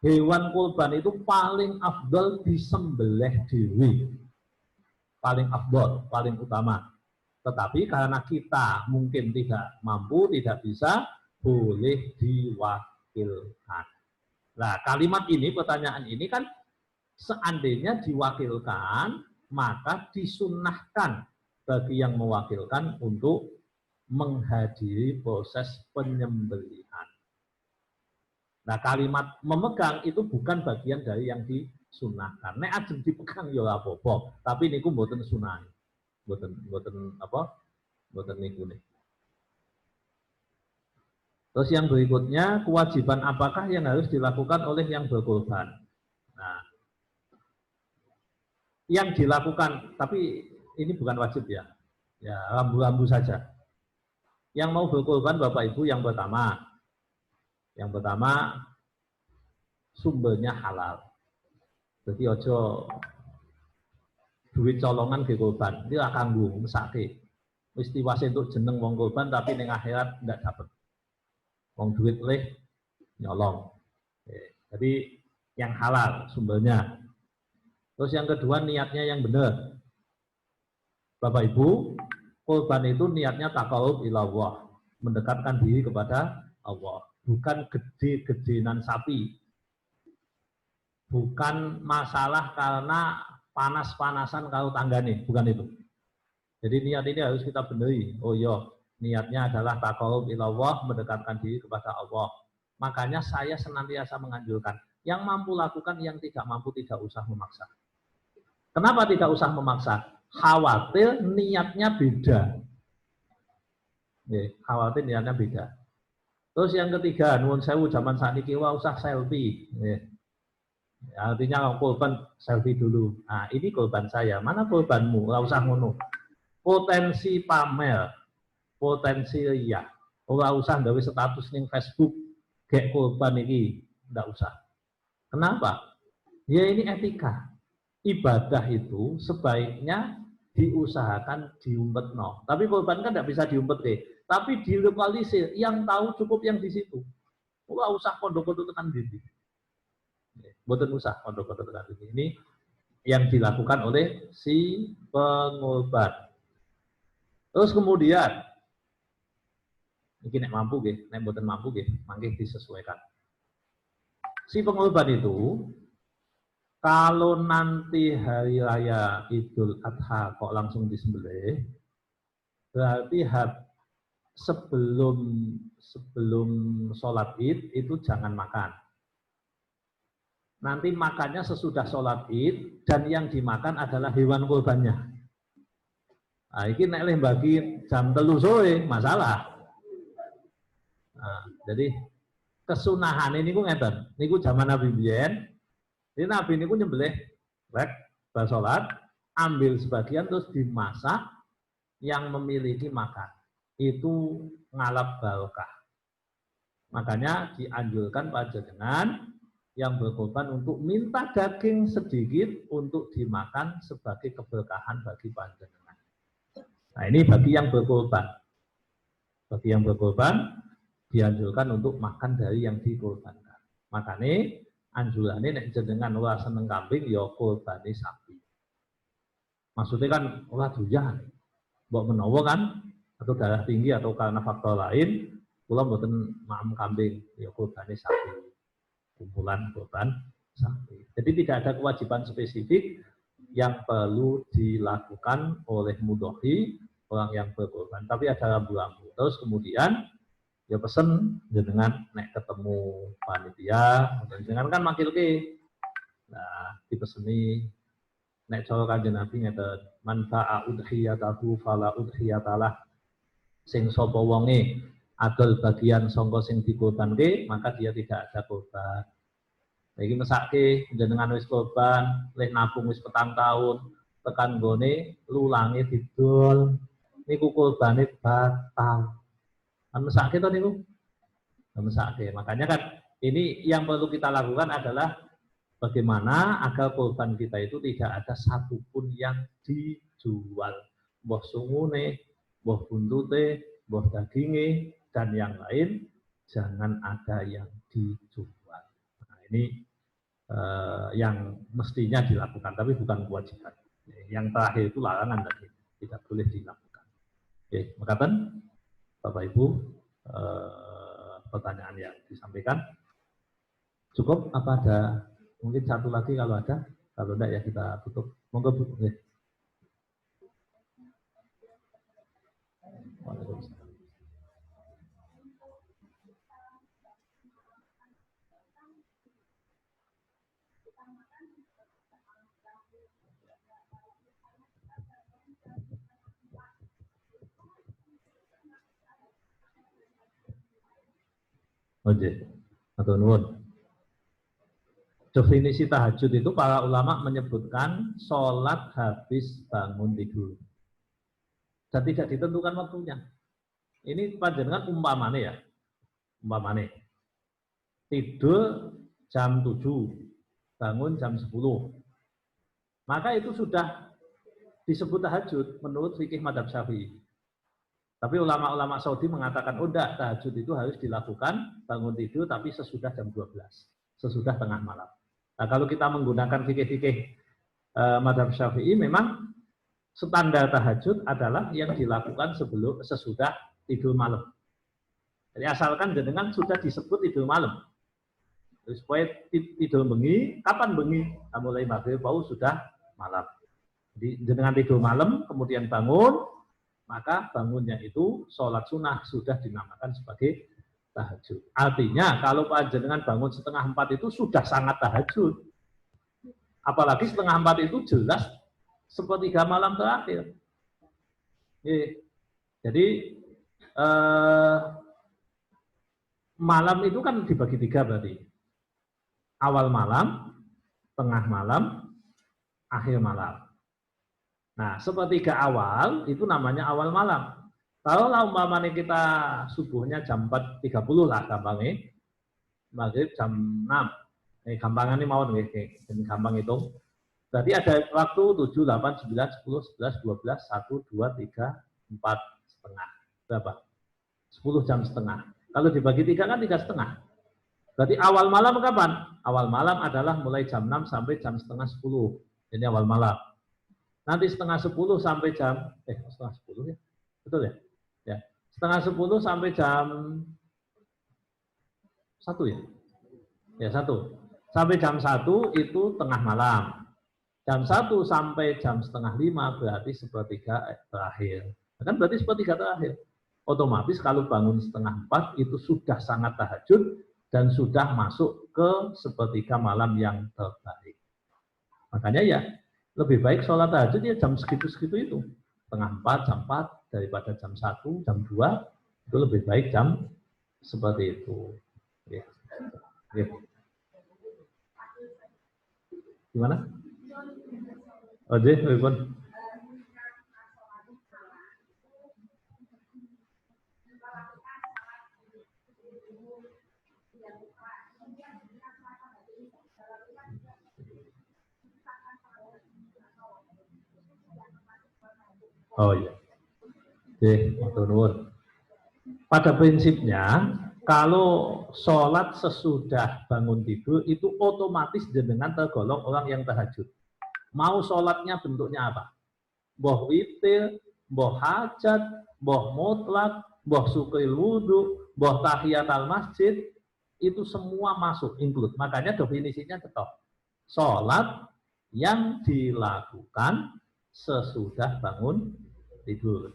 hewan kurban itu paling afdal disembelih diri. Paling afdal, paling utama. Tetapi karena kita mungkin tidak mampu, tidak bisa, boleh diwakilkan. Nah, kalimat ini, pertanyaan ini kan seandainya diwakilkan, maka disunnahkan bagi yang mewakilkan untuk menghadiri proses penyembelihan. Nah, kalimat memegang itu bukan bagian dari yang disunnahkan. Nek ajeng dipegang ya ora apa-apa, tapi niku mboten sunah. Mboten niku nih. Terus yang berikutnya, kewajiban apakah yang harus dilakukan oleh yang berkorban? Nah, yang dilakukan, tapi ini bukan wajib ya, rambu-rambu saja. Yang mau berkorban Bapak Ibu yang pertama sumbernya halal. Jadi ojo duit colongan ke korban, ini akan kanggo mesake. Wis tiwas entuk jeneng wong korban tapi ning akhirat ndak dapat. Wong duit leh nyolong. Jadi yang halal sumbernya. Terus yang kedua niatnya yang benar. Bapak Ibu, kurban itu niatnya taqarrub ilallah, mendekatkan diri kepada Allah, bukan gede-gedenan sapi, bukan masalah karena panas-panasan kalau tanggane, bukan itu. Jadi niat ini harus kita benahi. Oh iya, niatnya adalah taqarrub ilallah, mendekatkan diri kepada Allah. Makanya saya senantiasa menganjurkan, yang mampu lakukan, yang tidak mampu tidak usah memaksa. Kenapa tidak usah memaksa? Khawatir niatnya beda. Khawatir niatnya beda. Terus yang ketiga, nuwun sewu zaman saat ini usah selfie. Artinya korban selfie dulu. Nah, ini korban saya. Mana korbanmu? Nggak usah ngono. Potensi pamer, potensi ria. Nggak usah gawe status ning Facebook kayak korban ini, nggak usah. Kenapa? Ya ini etika. Ibadah itu sebaiknya diusahakan diumpetno. Tapi korban kan nggak bisa diumpet deh. Tapi dilokalisir. Yang tahu cukup yang di situ. Nggak usah pondok-pondok tekan diri. Boten usah pondok-pondok tekan diri. Ini yang dilakukan oleh si pengorban. Terus kemudian, ini nek mampu nggih, nek mboten mampu nggih, mangke disesuaikan. Si pengorban itu kalau nanti hari raya Idul Adha kok langsung disembelih, berarti sebelum sholat Id itu jangan makan. Nanti makannya sesudah sholat Id dan yang dimakan adalah hewan kurbannya. Nah, ini nek bagi jam 3 sore masalah. Nah, jadi kesunahan ini ku ngeten. Niku zaman Nabi biyen. Ini Nabi niku nyembelih rek bar salat, ambil sebagian terus dimasak, yang memiliki makan. Itu ngalap barokah. Makanya dianjurkan panjenengan yang berkorban untuk minta daging sedikit untuk dimakan sebagai keberkahan bagi panjenengan. Nah, ini bagi yang berkorban. Bagi yang berkorban dianjurkan untuk makan dari yang dikorbankan. Makanya anjurannya nek jenengan ora seneng kambing ya korbane sapi. Maksudnya kan ora doyan. Mbok menawa kan atau darah tinggi atau karena faktor lain, kula mboten maem kambing, ya korbane sapi. Kumpulan korban sapi. Jadi tidak ada kewajiban spesifik yang perlu dilakukan oleh mudhohi, orang yang berkorban, tapi ada rambu-rambu. Terus kemudian ya pesen jenengan nek ketemu panitia, jenengan kan makil ke. Nah, dipeseni nek cara Kanjeng Nabi ngeten, man fa'a udhiyatahu fala udhiyatalah. Sing sapa wonge adol bagian sangka sing dikorbanke, maka dia tidak ada korban. Iki mesake jenengan wis korban, leh nabung wis 4 tahun, tekan gone lulange didol. Niku korbane batal. Kan mesake to niku? Mesake. Makanya kan ini yang perlu kita lakukan adalah bagaimana agar korban kita itu tidak ada satupun yang dijual. Mbah sungune, mbah buntute, mbah daginge, dan yang lain jangan ada yang dijual. Nah, ini yang mestinya dilakukan, tapi bukan kewajiban. Yang terakhir itu larangan tadi, tidak boleh dilakukan. Oke, makatan Bapak Ibu, pertanyaan yang disampaikan cukup apa ada mungkin satu lagi kalau ada, kalau tidak ya kita tutup. Monggo Bu. Waalaikumsalam. Oke, atau nuwun. Definisi tahajud itu para ulama menyebutkan sholat habis bangun tidur. Dan tidak ditentukan waktunya. Ini panjenengan umpamane ya. Umpamane. Tidur jam 7, bangun jam 10. Maka itu sudah disebut tahajud menurut fikih madzhab Syafi'i. Tapi ulama-ulama Saudi mengatakan, oh enggak, tahajud itu harus dilakukan bangun tidur tapi sesudah jam 12, sesudah tengah malam. Nah, kalau kita menggunakan fikih-fikih madzhab Syafi'i, memang standar tahajud adalah yang dilakukan sesudah tidur malam. Jadi asalkan jenengan sudah disebut tidur malam. Supaya tidur bengi, kapan bengi? Mulai maghrib bau sudah malam. Jadi jenengan tidur malam, kemudian bangun, maka bangunnya itu sholat sunnah sudah dinamakan sebagai tahajud. Artinya kalau jenengan bangun setengah 4 itu sudah sangat tahajud. Apalagi setengah 4 itu jelas sepertiga malam terakhir. Jadi malam itu kan dibagi 3 berarti. Awal malam, tengah malam, akhir malam. Nah, sepertiga awal itu namanya awal malam. Kalau umpamanya kita subuhnya jam 4.30 lah gampangnya, maghrib jam 6. Gampangan ini mau nih, gampang hitung. Berarti ada waktu 7, 8, 9, 10, 11, 12, 1, 2, 3, 4 setengah. Berapa? 10 jam setengah. Kalau dibagi 3 kan 3 setengah. Berarti awal malam kapan? Awal malam adalah mulai jam 6 sampai jam setengah 10. Ini awal malam. Nanti setengah 10 sampai jam, setengah 10 ya? Betul ya? Ya. Setengah 10 sampai jam 1 ya? Ya 1. Sampai jam 1 itu tengah malam. Jam 1 sampai jam setengah 5 berarti sepertiga terakhir. Kan berarti sepertiga terakhir. Otomatis kalau bangun setengah 4 itu sudah sangat tahajud dan sudah masuk ke sepertiga malam yang terbaik. Makanya ya, lebih baik sholat tahajud ya jam segitu-segitu itu. Setengah 4, jam 4, daripada jam 1, jam 2, itu lebih baik jam seperti itu. Ya. Ya. Gimana? Oke, Ribon. Oh iya. Oke, matur nuwun. Pada prinsipnya, kalau sholat sesudah bangun tidur, itu otomatis jenengan tergolong orang yang tahajud. Mau sholatnya bentuknya apa? Boh witir, boh hajat, boh mutlak, boh syukril wudu, boh tahiyatul masjid, itu semua masuk, include. Makanya definisinya tetap. Sholat yang dilakukan sesudah bangun tidur.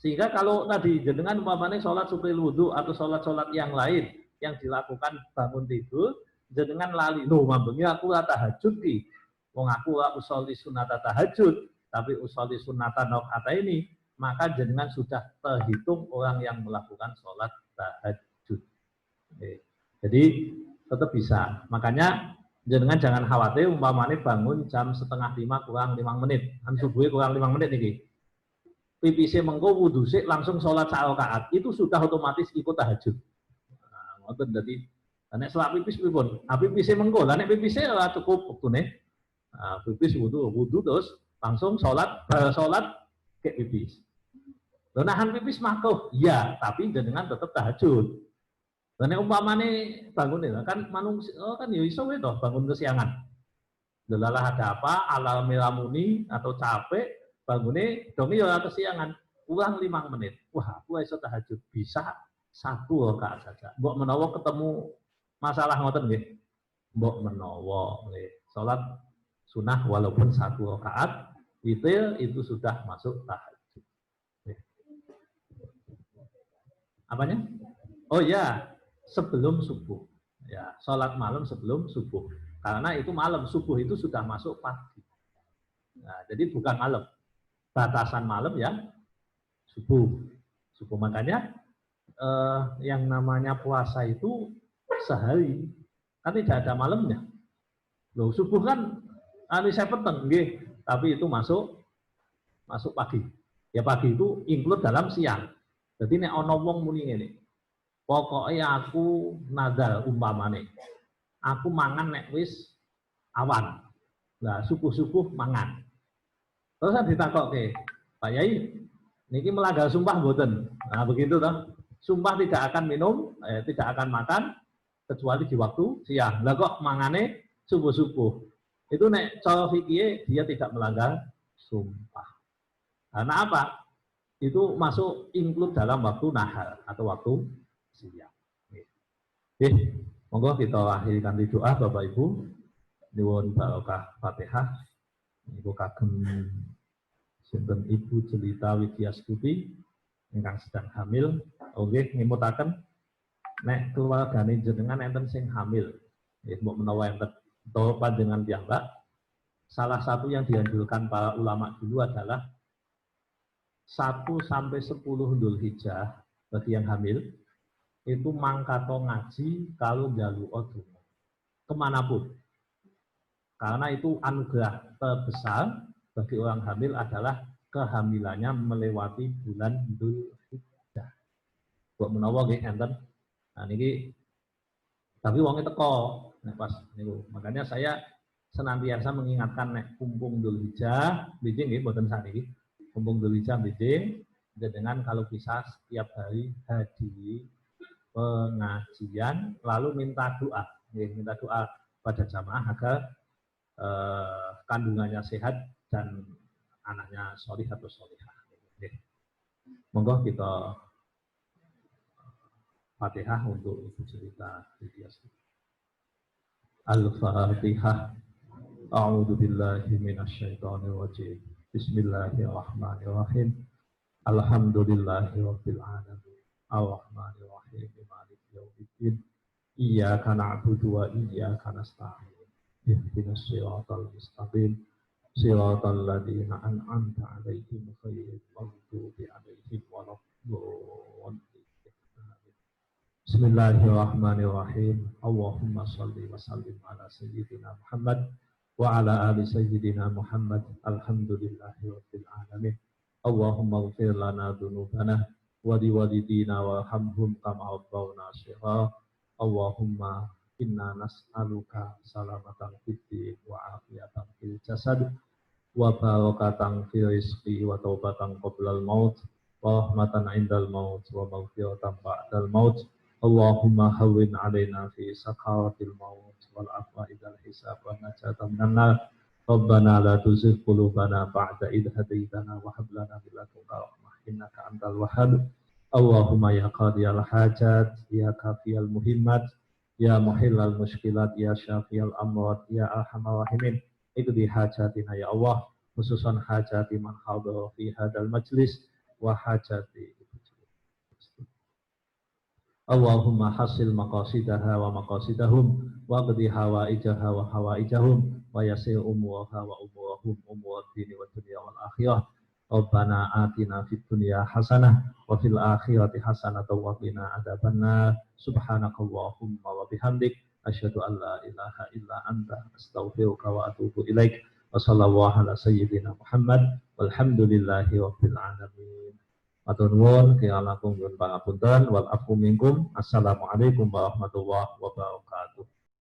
Sehingga kalau tadi jenengan umpamanya sholat syukril wudu atau sholat-sholat yang lain yang dilakukan bangun tidur, jenengan lali, loh mambengi aku tahajud ki, wong aku usolli sunata tahajud, tapi usolli sunata rakaat ini, maka jenengan sudah terhitung orang yang melakukan sholat tahajud. Jadi tetap bisa. Makanya jenengan jangan khawatir umpamanya bangun jam 4:30 kurang 5 menit, kan subuhnya kurang 5 menit nih. Pipise mengko wudu sik langsung sholat sak rakaat, itu sudah otomatis ikut tahajud. Nah, ngoten dadi nek selak pipis pripun? Ah pipise mengko, lah nek pipise ora cukup wektune. Nah, pipis wudu terus langsung sholat ke pipis. Lho nahan pipis makruh, iya, tapi jenengan tetap tahajud. Lah nek umpamane bangun kan manungsa kan ya iso wae to bangun kesiangan. Delalah ada apa, alarm muni atau capek, bangunnya dongi ya kesiangan, ulang 5 menit. Wah, aku iso tahajud bisa 1 rakaat saja. Mbok menawa ketemu masalah ngoten nggih. Mbok menawa nggih. Salat sunah walaupun 1 rakaat, witir itu sudah masuk tahajud. Apanya? Oh ya, sebelum subuh. Ya, salat malam sebelum subuh. Karena itu malam, subuh itu sudah masuk pagi. Nah, jadi bukan malam. Batasan malam ya subuh. Makanya yang namanya puasa itu sehari, kan tidak ada malamnya. Loh, subuh kan saya peteng, tapi itu masuk pagi. Ya pagi itu include dalam siang. Jadi nek ana wong muni ngene. Pokoke aku nazar umpamane. Aku mangan nek wis awan. Lah subuh-subuh mangan. Terus ditakokke, Pak Yai, niki melanggar sumpah mboten? Nah, begitu toh. Sumpah tidak akan minum, tidak akan makan kecuali di waktu siang. Lah kok mangane subuh-subuh. Itu nek cara fikih dia tidak melanggar sumpah. Karena apa? Itu masuk include dalam waktu nahar atau waktu siang. Oke, monggo kita akhiri kanthi doa Bapak Ibu. Nyuwun barokah Fatihah. Niku kagem sinten Ibu Jelita Widyastuti ingkang sedang hamil. Nggih ngimutaken nek keluargane jenengan enten sing hamil. Nggih mbok menawa enten utawa panjenengan piyambak. Salah satu yang dianjurkan para ulama dulu adalah 1 sampai 10 Dzulhijjah bagi yang hamil itu mangkato ngaji kalau njaluk donga kemanapun, karena itu anugerah terbesar bagi orang hamil adalah kehamilannya melewati bulan Dzulhijjah. Buat menawa nggih enten. Nah niki tapi wonge teko nek pas niku. Makanya saya senantiasa mengingatkan nek kumpung Dzulhijjah, bijing nggih mboten sakniki. Kumpung Dzulhijjah bijing dengan kalau bisa setiap hari hadiri pengajian, lalu minta doa pada jamaah agar kandungannya sehat dan anaknya sholih atau sholihah. Monggo kita Fatihah untuk Ibu Jelita Widyastuti. Al-Fatihah. A'udzu billahi minasyaitonir rajim. Bismillahirrahmanirrahim. Alhamdulillahi rabbil alamin. Ar-Rahmanir Rahim. Maliki yaumiddin. Iyyaka na'budu wa iyyaka nasta'in. Ihdinas siratal mustaqim. Siratal ladzina an'amta 'alaihim ghairil maghdubi 'alaihim waladdallin. Bismillahirrahmanirrahim. Allahumma shalli wa sallim ala sayyidina Muhammad wa ala ali sayyidina Muhammad. Alhamdulillahi rabbil alamin. Allahumma ighfir lana dzunubana wa liwalidina warhamhum kama rabbawna shighara. Allahumma inna nas'aluka salamatan fid din wa afiyatan fil jasad wa barakatan fil rizqi wa taubatan qoblal maut wa rahmatan indal maut wa maghfiratan ba'dal maut. Allahumma hawwin 'alaina fi sakaratil maut wal afwa idal hisab wa najatan minan nar. Rabbana la tuzigh qulubana ba'da idh hadaytana wa hab lana min ladunka rahmah innaka antal wahhab. Allahumma ya qadiyal hajat, ya kafiyal muhimmat, ya muhillal mushkilat, ya syafiyal amwat, ya arhamar rahimin. Iqdi hajatina ya Allah, khususan hajati man hadara fi hadal majlis wa hajati. Allahumma hasil maqasidaha wa maqasidahum wa qdi hawaijaha wa hawaijahum wa yasir umuraha wa umurahum umurad dini wa dunya wal akhirah. Rabbana atina fid dunya hasanah wa fil akhirati hasanah wa qina adzabannar. Subhanakallahumma wa bihamdik asyhadu an la ilaha illa anta astaghfiruka wa atubu ilaik. Wa sallallahu ala sayyidina Muhammad walhamdulillahi rabbil alamin. Matur nuwun, kira langkung nyuwun pangapunten wal afu minkum. Assalamualaikum warahmatullahi wabarakatuh.